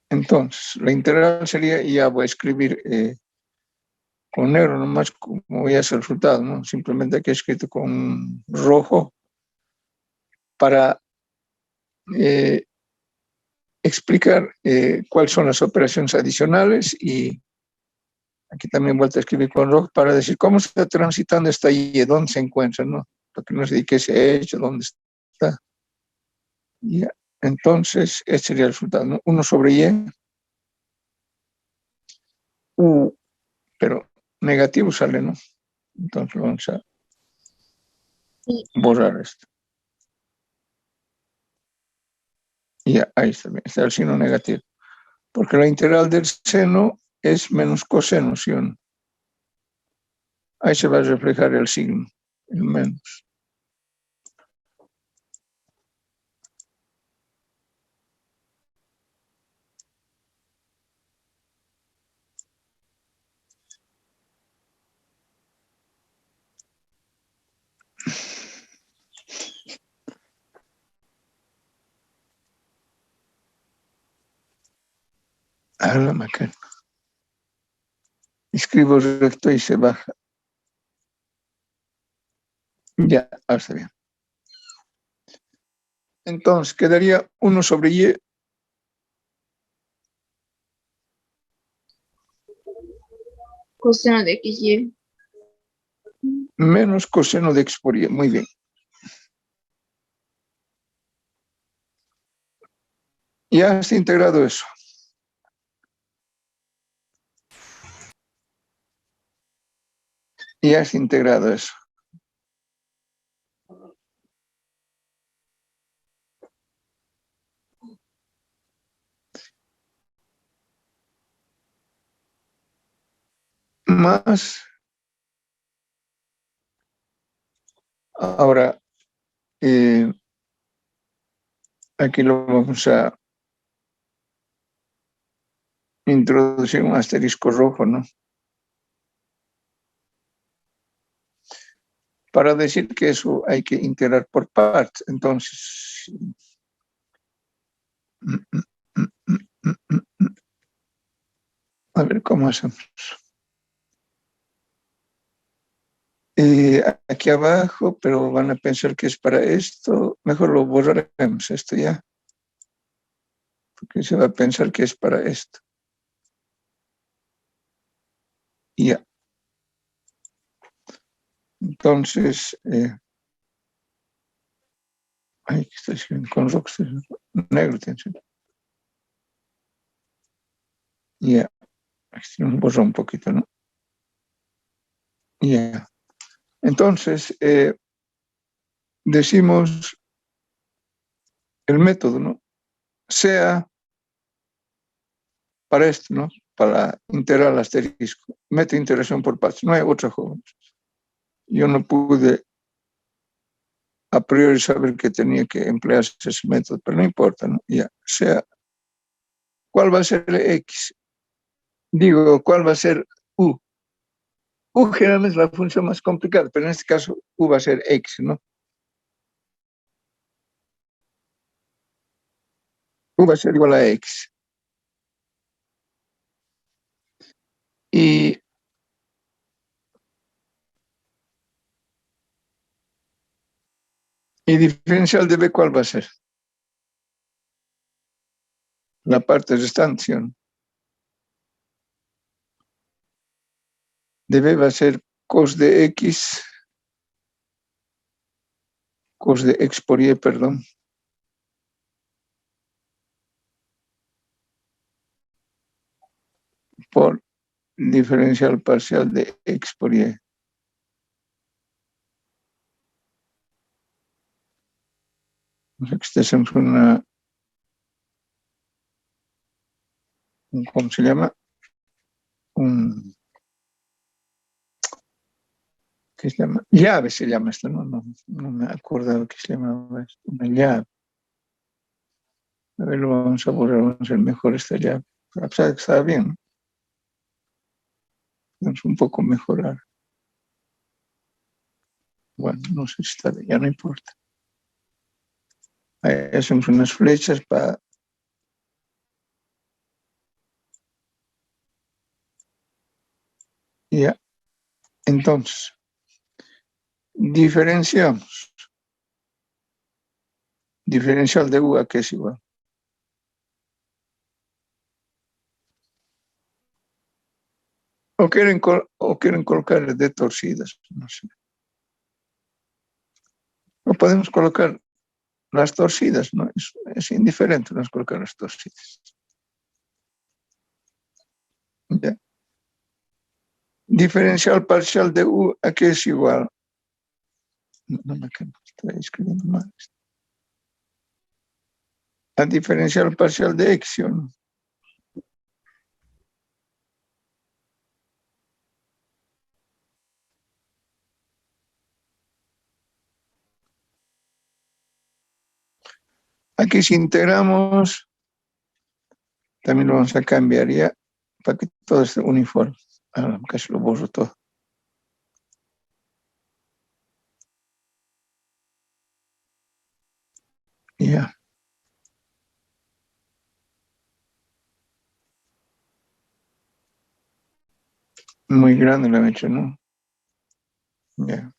Entonces, la integral sería, y ya voy a escribir con negro nomás como ya es el resultado, ¿no? Simplemente aquí he escrito con rojo para explicar cuáles son las operaciones adicionales y aquí también vuelto a escribir con rojo para decir cómo se está transitando esta Y, dónde se encuentra, ¿no? Para que no se diga qué se ha hecho, dónde está. Ya. Entonces, este sería el resultado, ¿no? 1 sobre Y, U, pero negativo sale, ¿no? Entonces vamos a borrar esto. Y ya, ahí está el signo negativo. Porque la integral del seno es menos coseno, ¿sí o no? Ahí se va a reflejar el signo, el menos. A la máquina. Escribo recto y se baja. Ya, ahora está bien. Entonces quedaría 1 sobre Y Coseno de XY. menos coseno de X por Y. Muy bien. Ya está integrado eso. Ya está integrado eso. Más, ahora, aquí lo vamos a introducir un asterisco rojo, ¿no? Para decir que eso hay que integrar por partes. Entonces, a ver cómo hacemos. Aquí abajo, pero van a pensar que es para esto. Mejor lo borraremos esto ya, porque se va a pensar que es para esto. Y ya. Entonces, ay, ¿qué está escribiendo? Con roxas, negro, ya. Aquí nos borra un poquito, ¿no? Ya. Entonces, decimos el método, ¿no? Sea para esto, ¿no? Para integrar el asterisco. Método de integración por partes. No hay otra forma. Yo no pude a priori saber que tenía que emplearse ese método, pero no importa, ¿no? Ya. Sea, ¿cuál va a ser X? Digo, ¿cuál va a ser U? U generalmente es la función más complicada, pero en este caso U va a ser X, ¿no? U va a ser igual a X. Y diferencial de B, ¿cuál va a ser? la parte restante, ¿sí o no? De B va a ser cos de X, cos de X por Y, perdón. Por diferencial parcial de X por Y. O sea que esta es una, ¿cómo se llama? ¿Qué se llama? Llave se llama esto, no me acuerdo qué se llamaba esto, una llave. A ver, lo vamos a borrar, vamos a hacer mejor esta llave. A pesar de que estaba bien, ¿no? Vamos un poco mejorar. Bueno, no sé si está bien, ya no importa. Ahí hacemos unas flechas para... Ya. Entonces, diferenciamos. Diferencial de U a que es igual. O quieren colocar de torcidas, no sé. O podemos colocar las torcidas, ¿no? Es indiferente nos colocar las torcidas. Ya. Diferencial parcial de U a que es igual. No me quedo, estoy escribiendo mal. A diferencial parcial de X, ¿sí o no? Aquí si integramos, también lo vamos a cambiar ya para que todo esté uniforme. Ahora casi lo borro todo. Ya. Muy grande la mecha, ¿no? Ya.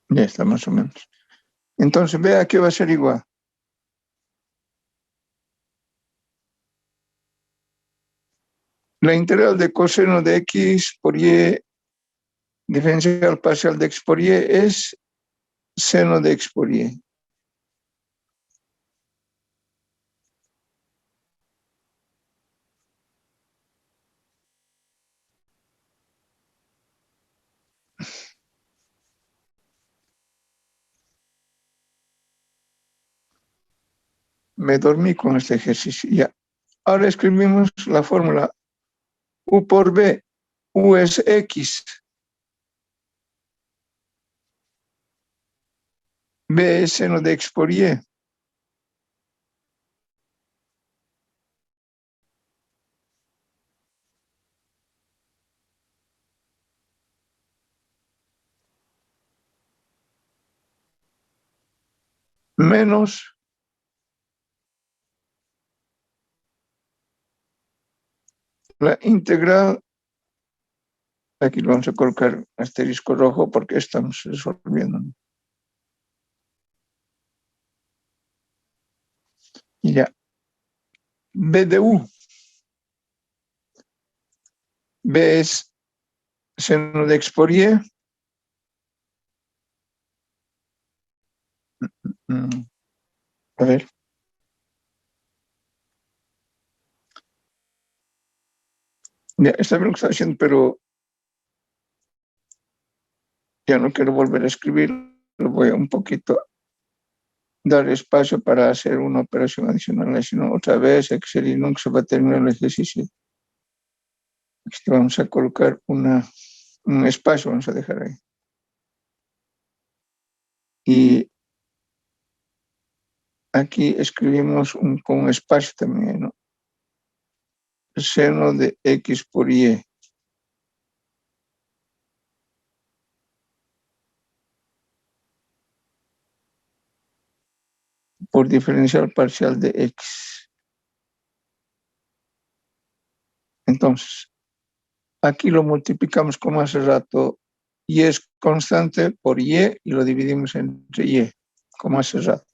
Ya está más o menos. Entonces, vea que va a ser igual. La integral de coseno de X por Y, diferencial parcial de X por Y, es seno de X por Y. Me dormí con este ejercicio. Ya. Ahora escribimos la fórmula U por B. U es X. B es seno de X por Y. Menos la integral, aquí lo vamos a colocar asterisco rojo porque estamos resolviendo. Y ya. B de U. B es seno de X por Y. A ver. Ya, está bien lo que está haciendo, pero ya no quiero volver a escribir. Lo voy a un poquito dar espacio para hacer una operación adicional. Si no, otra vez, Excel y nunca se va a terminar el ejercicio. Aquí vamos a colocar un espacio, vamos a dejar ahí. Y aquí escribimos con un espacio también, ¿no? Seno de X por Y. Por diferencial parcial de X. Entonces, aquí lo multiplicamos como hace rato, Y es constante por Y y lo dividimos entre Y, como hace rato.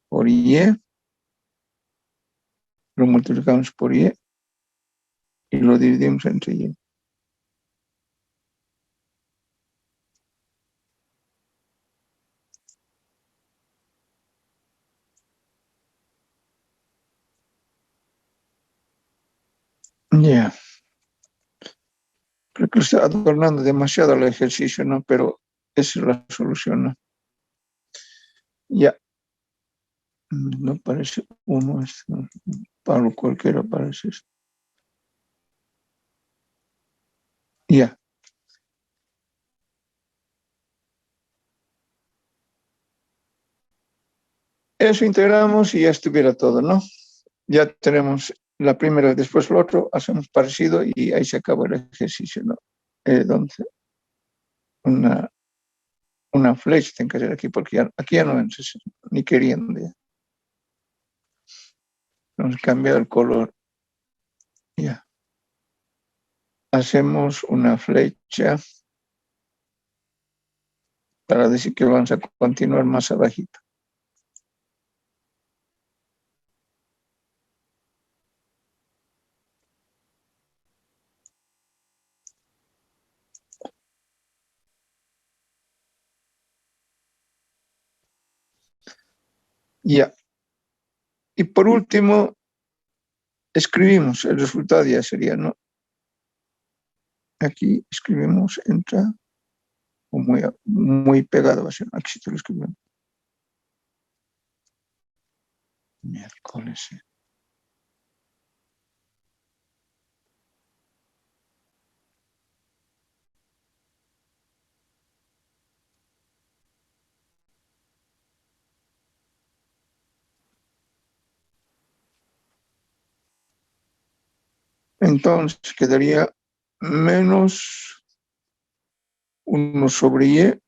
por y, lo multiplicamos por y lo dividimos entre y. Ya. Creo que está adornando demasiado el ejercicio, ¿no? Pero esa es la solución, ¿no? Ya. No parece uno, Pablo cualquiera parece esto. Ya. Eso integramos y ya estuviera todo, ¿no? Ya tenemos la primera, después lo otro, hacemos parecido y ahí se acabó el ejercicio, ¿no? Donde una flecha tiene que hacer aquí, porque aquí ya no entra, ni queriendo. Ya. Vamos a cambiar el color. Ya. Hacemos una flecha para decir que vamos a continuar más abajito. Ya. Y por último, escribimos el resultado, ya sería, ¿no? Aquí escribimos, entra, o muy pegado va a ser. Aquí sí te lo escribimos. Miércoles. Entonces quedaría menos 1 sobre y.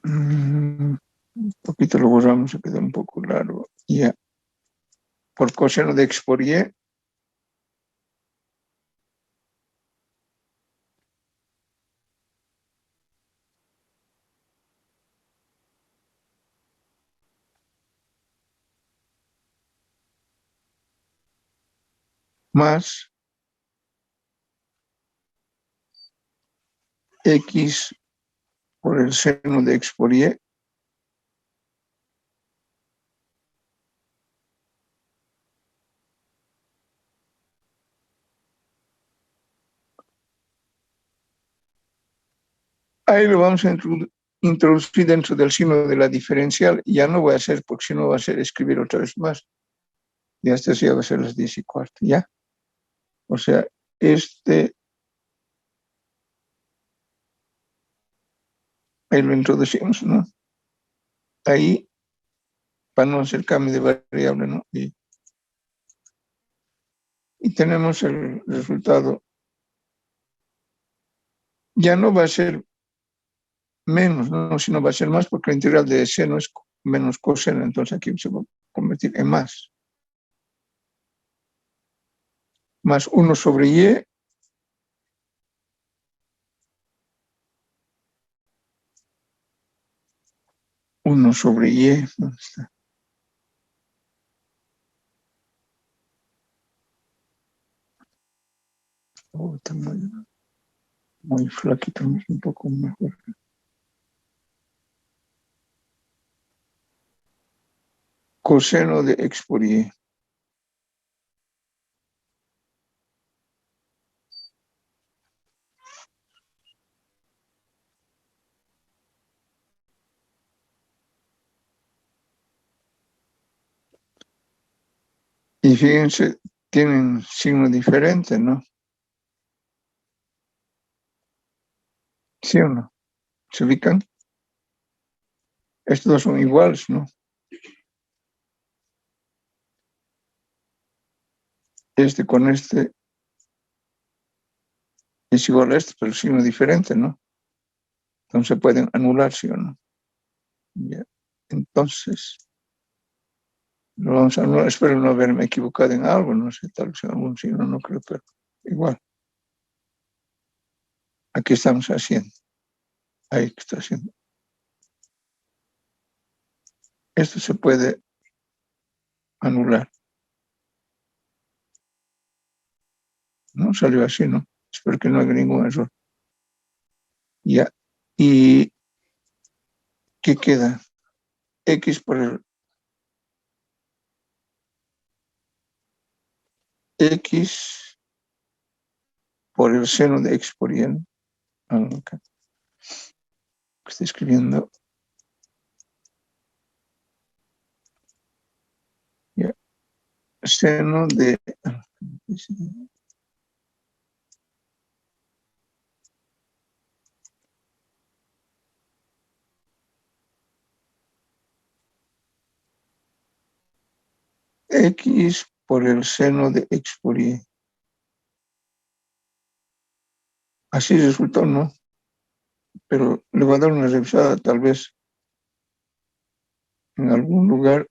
Un poquito lo borramos, se queda un poco largo. Ya. Por coseno de x por y. Más x por el seno de x por y. Ahí lo vamos a introducir dentro del signo de la diferencial. Ya no voy a hacer, porque si no va a ser escribir otra vez más. Y hasta ya va a ser las 10:15, ¿ya? O sea, ahí lo introducimos, ¿no? Ahí, para no hacer cambio de variable, ¿no? Y tenemos el resultado. Ya no va a ser menos, ¿no? Sino va a ser más, porque la integral de seno es menos coseno, entonces aquí se va a convertir en más. Más 1 sobre y. Uno sobre y. ¿Dónde está? Oh, está muy flaquito, un poco mejor. Coseno de x por y. Y fíjense, tienen signo diferente, ¿no? ¿Sí o no? ¿Se ubican? Estos dos son iguales, ¿no? Este con este es igual a este, pero el signo diferente, ¿no? Entonces pueden anular, ¿sí o no? Ya. Entonces, Vamos a no, espero no haberme equivocado en algo, no sé, tal vez en algún signo, no creo, pero igual. Aquí estamos haciendo. Ahí que está haciendo. Esto se puede anular. No salió así, ¿no? Espero que no haya ningún error. Ya. ¿Y qué queda? X por el X por el seno de X por Y, ¿no? Acá. Estoy escribiendo. Ya. Seno de X por el seno de X por Y. Así resultó, ¿no? Pero le voy a dar una revisada, tal vez en algún lugar.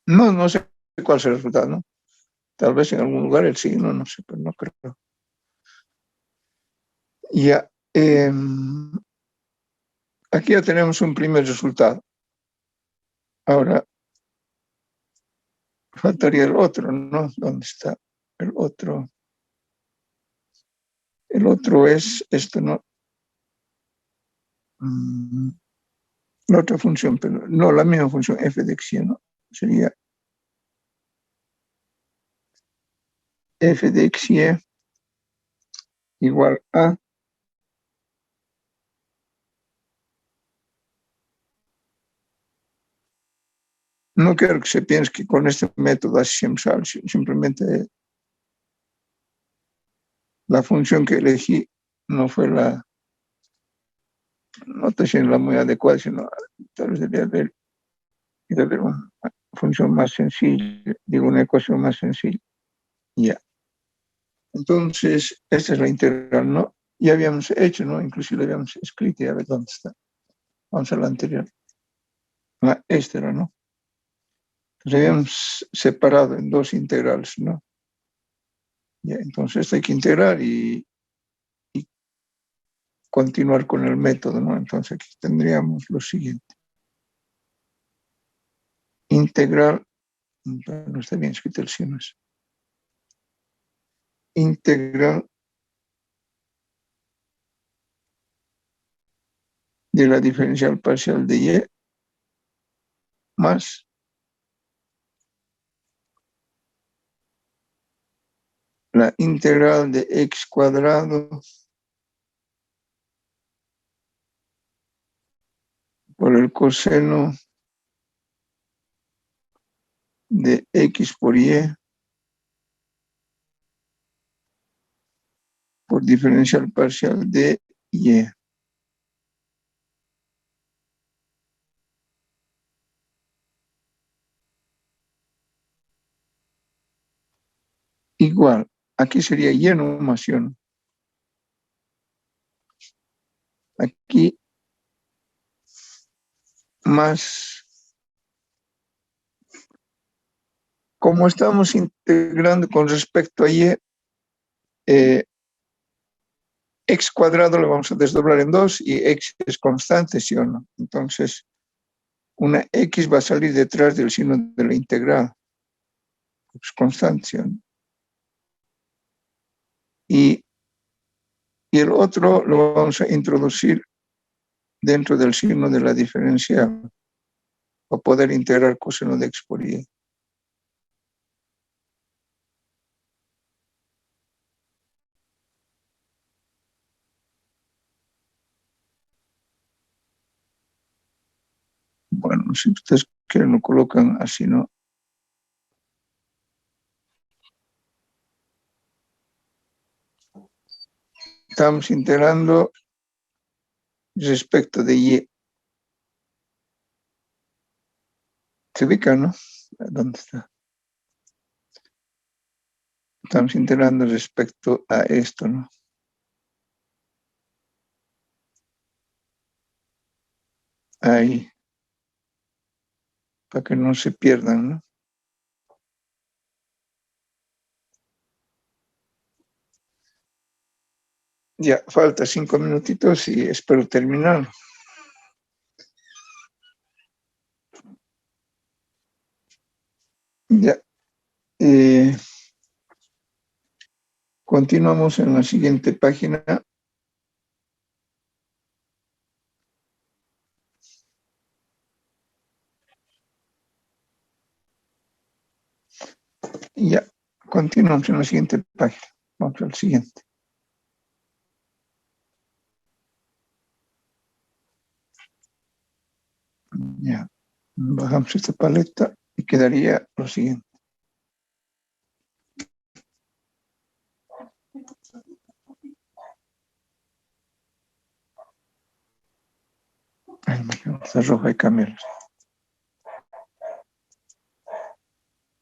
No sé cuál será el resultado, ¿no? Tal vez en algún lugar el signo, no sé, pero no creo. Ya. Aquí ya tenemos un primer resultado. Ahora faltaría el otro, ¿no? ¿Dónde está el otro? El otro es esto, ¿no? La otra función, pero no la misma función f de x, ¿no? Sería f de x igual a no quiero que se piense que con este método así siempre sale, simplemente la función que elegí no fue la notación la muy adecuada, sino tal vez debía haber una función más sencilla, digo una ecuación más sencilla. Ya. Entonces, esta es la integral, ¿no? Ya habíamos hecho, ¿no? Inclusive la habíamos escrito, y a ver dónde está. Vamos a la anterior. Esta era, ¿no? Entonces habíamos separado en dos integrales, ¿no? Ya, entonces esto hay que integrar y continuar con el método, ¿no? Entonces aquí tendríamos lo siguiente. Integral, no está bien escrito el signo. Integral de la diferencial parcial de y más la integral de x cuadrado por el coseno de x por y por diferencial parcial de y. Igual, aquí sería y no más y, ¿no? Aquí más, como estamos integrando con respecto a y, x cuadrado lo vamos a desdoblar en 2 y x es constante, ¿sí o no? Entonces, una x va a salir detrás del signo de la integral. Es constante, ¿sí o no? Y el otro lo vamos a introducir dentro del signo de la diferencial para poder integrar coseno de x por y. Bueno, si ustedes quieren lo colocan así, ¿no? Estamos integrando respecto de y. ¿Se ubica, no? ¿Dónde está? Estamos integrando respecto a esto, ¿no? Ahí. para que no se pierdan, ¿no? Ya, falta 5 minutitos y espero terminar. Ya. Continuamos en la siguiente página. Ya, continuamos en la siguiente página. Vamos al siguiente. Ya, bajamos esta paleta y quedaría lo siguiente. Esta roja y cambiarla.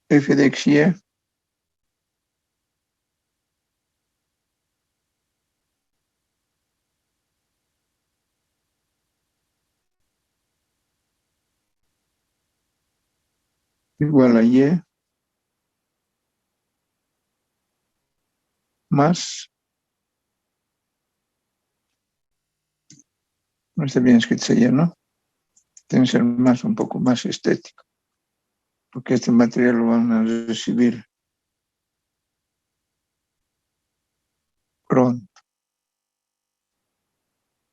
F de X, Y igual a Y más, no está bien escrito ese Y, ¿no? Tiene que ser más, un poco más estético, porque este material lo van a recibir pronto.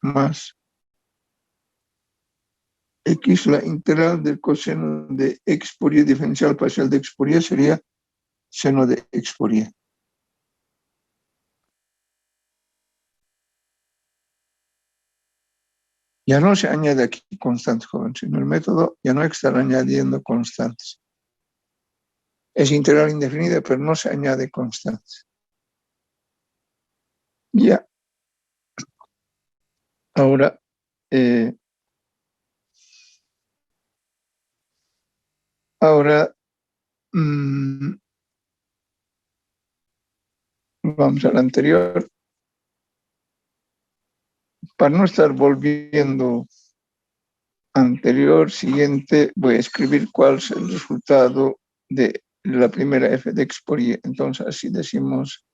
Más X, la integral del coseno de X por Y diferencial parcial de X por Y sería seno de X por Y. Ya no se añade aquí constantes, joven, sino el método ya no hay que estar añadiendo constantes. Es integral indefinida, pero no se añade constantes. Ya. Ahora, vamos al anterior. Para no estar volviendo anterior, siguiente, voy a escribir cuál es el resultado de la primera f de x por y. Entonces, así decimos,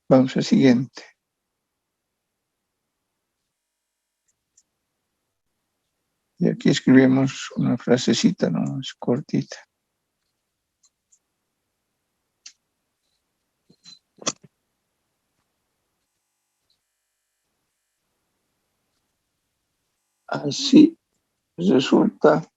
vamos al siguiente. Y aquí escribimos una frasecita, ¿no? Es cortita. Así resulta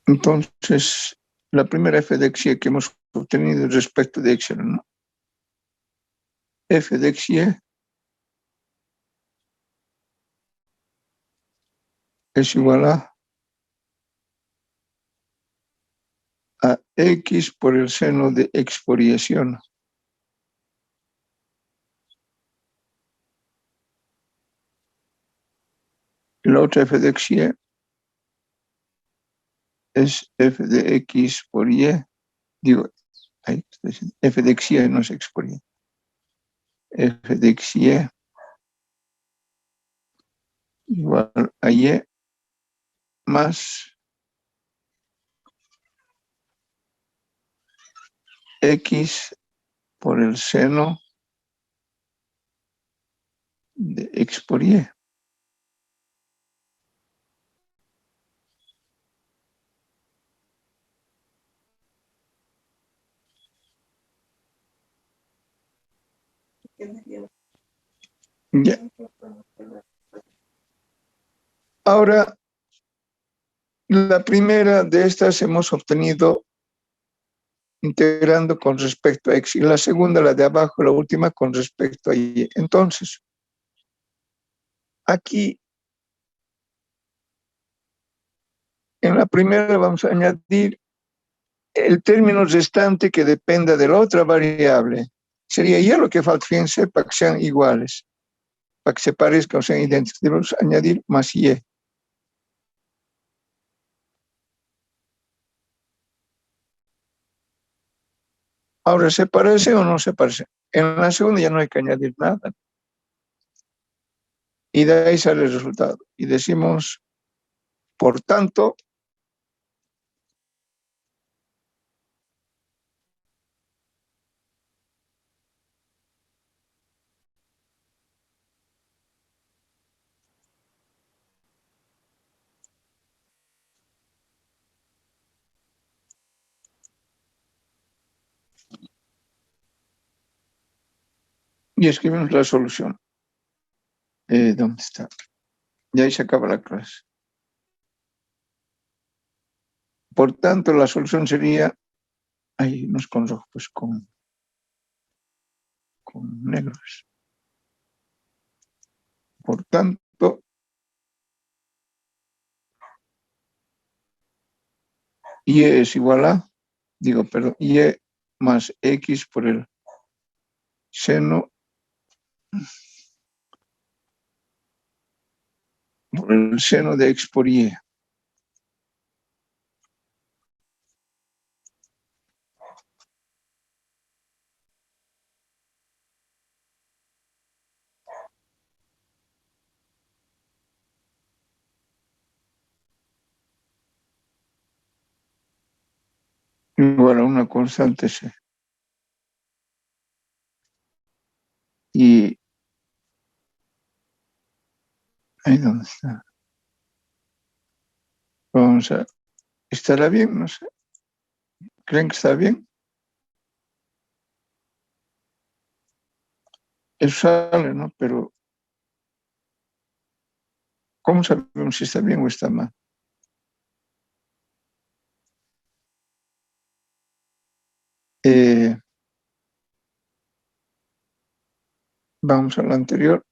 entonces la primera f de x y que hemos obtenido respecto de x, ¿no? F de x y es igual a x por el seno de x por y, ¿sí o no? Y la otra f de x y es f de x por y, digo, ahí estoy diciendo, f de x y no es x por y. F de x y igual a y más x por el seno de x por y. Ya. Ahora La primera de estas hemos obtenido integrando con respecto a X, y la segunda, la de abajo, la última, con respecto a Y. Entonces, aquí, en la primera vamos a añadir el término restante que dependa de la otra variable. Sería Y lo que falta, fíjense, para que sean iguales, para que se parezcan o sean idénticos. Debemos añadir más Y. Ahora, ¿se parece o no se parece? En la segunda ya no hay que añadir nada. Y de ahí sale el resultado. Y decimos, por tanto, y escribimos la solución. ¿Dónde está? Y ahí se acaba la clase. Por tanto, la solución sería, ahí no es con rojo, pues con negros. Por tanto, Y es igual a, Y más X por el seno de X por Y. Igual a una constante C. Y ahí donde está. Vamos a, ¿estará bien? No sé. ¿Creen que está bien? Eso sale, ¿no? Pero, ¿cómo sabemos si está bien o está mal? Vamos a la anterior.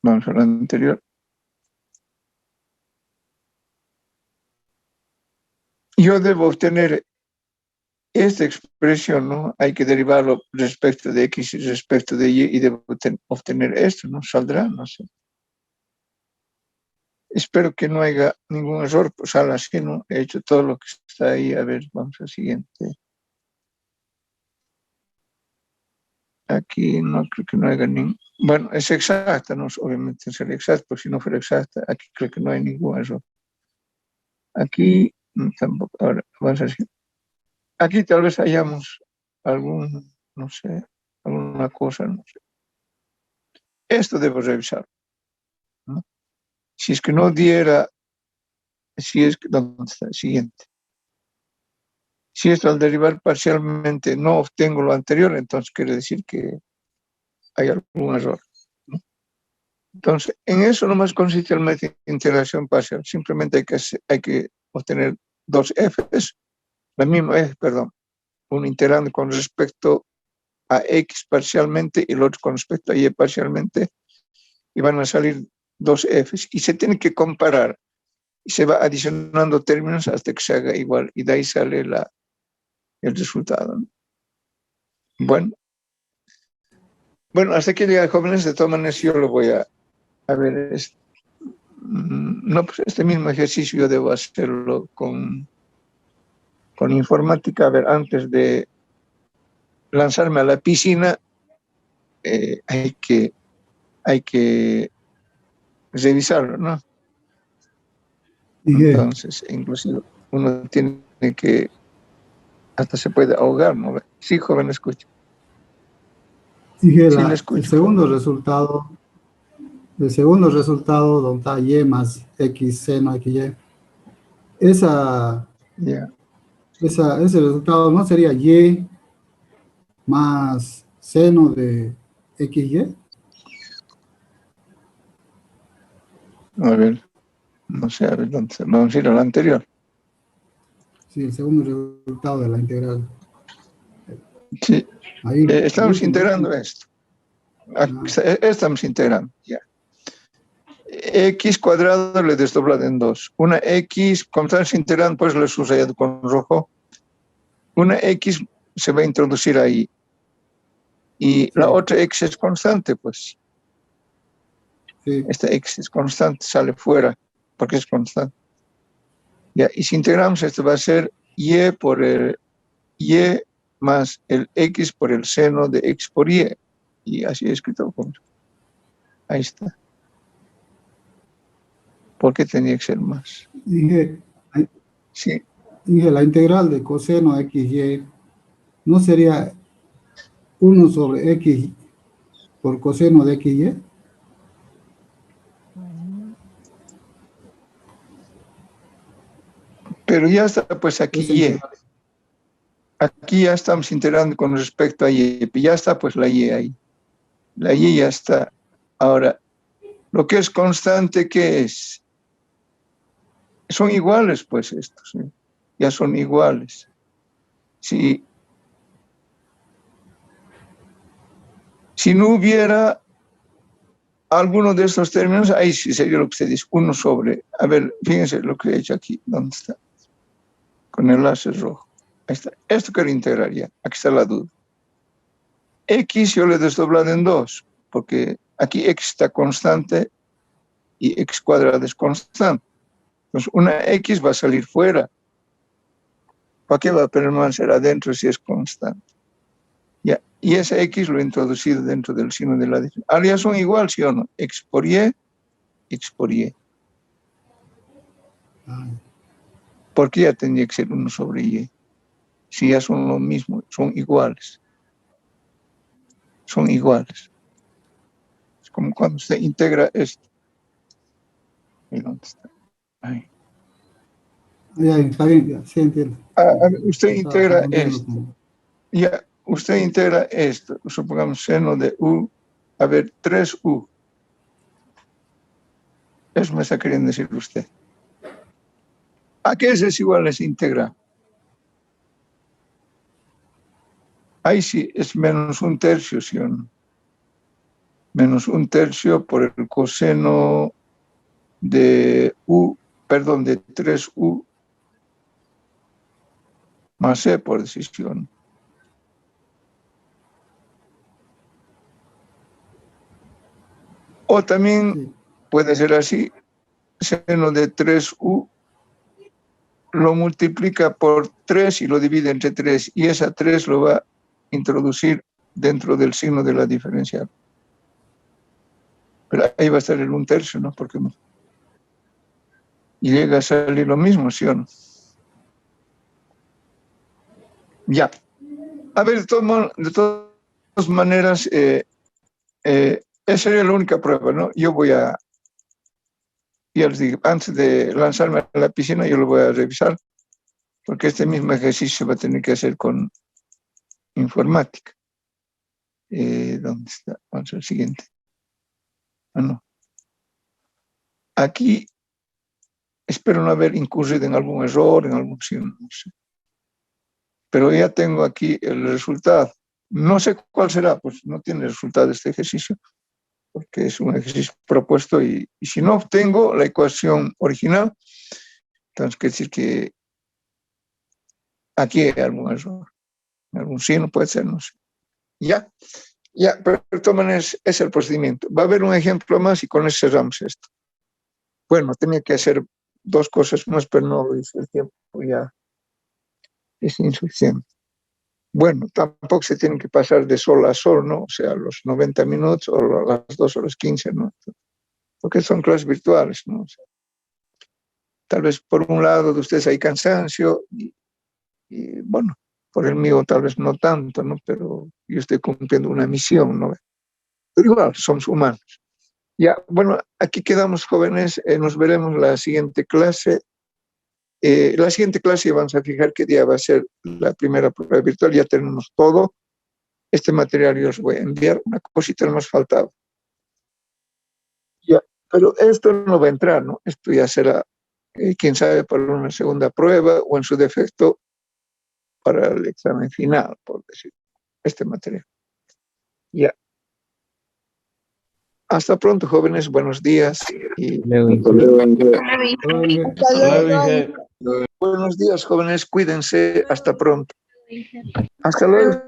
Vamos a la anterior. Yo debo obtener esta expresión, ¿no? Hay que derivarlo respecto de X y respecto de Y debo obtener esto, ¿no? Saldrá, no sé. Espero que no haya ningún error, pues sale así, ¿no? He hecho todo lo que está ahí. A ver, vamos al siguiente. Aquí no creo que no haya ningún... Bueno, es exacta, ¿no? Obviamente sería exacta, porque si no fuera exacta, aquí creo que no hay ningún error. Aquí tampoco. Ahora, vamos a decir. Aquí tal vez hayamos algún, no sé, alguna cosa, no sé. Esto debo revisar, ¿no? Si es que no diera, si es que, ¿dónde está? Siguiente. Si esto al derivar parcialmente no obtengo lo anterior, entonces quiere decir que hay algún error, ¿no? Entonces, en eso nomás consiste el método de integración parcial. Simplemente hay que obtener dos f's, la misma f, perdón, uno integrando con respecto a x parcialmente y el otro con respecto a y parcialmente, y van a salir dos f's. Y se tiene que comparar, y se va adicionando términos hasta que se haga igual, y de ahí sale el resultado, ¿no? Bueno, hasta que llega, jóvenes. De todas maneras yo lo voy a ver. No, pues este mismo ejercicio yo debo hacerlo con informática. A ver, antes de lanzarme a la piscina, hay que revisarlo, ¿no? Entonces, inclusive uno tiene que, hasta se puede ahogar, ¿no? Sí, joven, escucha. Dije, Sí, le escucho. el segundo resultado, donde está Y más X seno XY, Yeah. ese resultado no sería Y más seno de XY. A ver, no sé, a ver dónde está. Vamos a ir al anterior. Sí, el segundo resultado de la integral. Sí, Ahí, el estamos último. integrando esto. Aquí estamos integrando, ya. X cuadrado le desdoblado en 2. Una X, como estamos integrando, pues le subrayado con rojo. Una X se va a introducir ahí. Y la otra X es constante, pues. Sí, Esta X es constante, sale fuera, porque es constante. Ya, y si integramos, esto va a ser Y por el Y más el X por el seno de X por Y. Y así he escrito. Ahí está. ¿Por qué tenía que ser más? dije, Sí, dije, la integral de coseno XY no sería 1 sobre X por coseno de XY. pero ya está, pues aquí Esa Y. integral. Aquí ya estamos integrando con respecto a Y. Ya está, pues la Y ahí. La Y ya está. Ahora, lo que es constante, ¿qué es? Son iguales, pues estos. ¿Sí? Ya son iguales. Si no hubiera alguno de estos términos, ahí sí sería lo que usted dice, 1 sobre, a ver, fíjense lo que he hecho aquí, ¿dónde está? Con el láser rojo. Ahí está. Esto quiero integrar ya, aquí está la duda. X yo le he desdoblado en 2, porque aquí X está constante y X cuadrado es constante. Entonces una X va a salir fuera. ¿Para qué va a permanecer adentro si es constante? Ya. Y ese X lo he introducido dentro del signo de la diferencia. Ahora ya son igual, ¿sí o no? X por Y, X por Y. ¿Por qué ya tendría que ser 1 sobre Y? Si ya son lo mismo, son iguales. Son iguales. Es como cuando usted integra esto. ¿Y dónde está? Ahí. Ya, está bien, ya, sí entiendo. Usted Estaba integra confundiendo esto. con- Ya, usted integra esto. Supongamos seno de U. A ver, 3U. Eso me está queriendo decir usted. ¿A qué es igual ese integral? Ahí sí es menos 1/3, ¿sí o no? Menos 1/3 por el coseno de U, perdón, de 3U más E por decisión. O también Sí, puede ser así, seno de 3U lo multiplica por 3 y lo divide entre 3, y esa 3 lo va a introducir dentro del signo de la diferencial. Pero ahí va a estar el 1/3, ¿no? Porque y llega a salir lo mismo, ¿sí o no? Ya. A ver, de todas maneras, esa sería la única prueba, ¿no? Yo voy a, ya les digo, antes de lanzarme a la piscina, yo lo voy a revisar, porque este mismo ejercicio va a tener que hacer con informática. ¿Dónde está? Vamos al siguiente. Ah, no. Aquí espero no haber incurrido en algún error, en algún signo, no sé. Pero ya tengo aquí el resultado. No sé cuál será, pues no tiene resultado este ejercicio, porque es un ejercicio propuesto y si no obtengo la ecuación original, entonces quiere decir que aquí hay algún error, algún signo puede ser, no sé. Ya, pero de todas maneras es el procedimiento. Va a haber un ejemplo más y con eso cerramos esto. Bueno, tenía que hacer 2 cosas más, pero no lo hice, el tiempo ya es insuficiente. Bueno, tampoco se tienen que pasar de sol a sol, ¿no? O sea, los 90 minutos o las 2 horas 15, ¿no? Porque son clases virtuales, ¿no? O sea, tal vez por un lado de ustedes hay cansancio y bueno, por el mío tal vez no tanto, ¿no? Pero yo estoy cumpliendo una misión, ¿no? Pero igual, somos humanos. Ya, bueno, aquí quedamos, jóvenes, nos veremos la siguiente clase. La siguiente clase vamos a fijar qué día va a ser la primera prueba virtual, ya tenemos todo. Este material yo os voy a enviar, una cosita más faltaba. Ya, Pero esto no va a entrar, ¿no? Esto ya será, quién sabe, para una segunda prueba o en su defecto para el examen final, por decir, este material. Ya. Hasta pronto, jóvenes. Buenos días. Y Luego, buenos días, jóvenes. Cuídense. Hasta pronto. Hasta luego.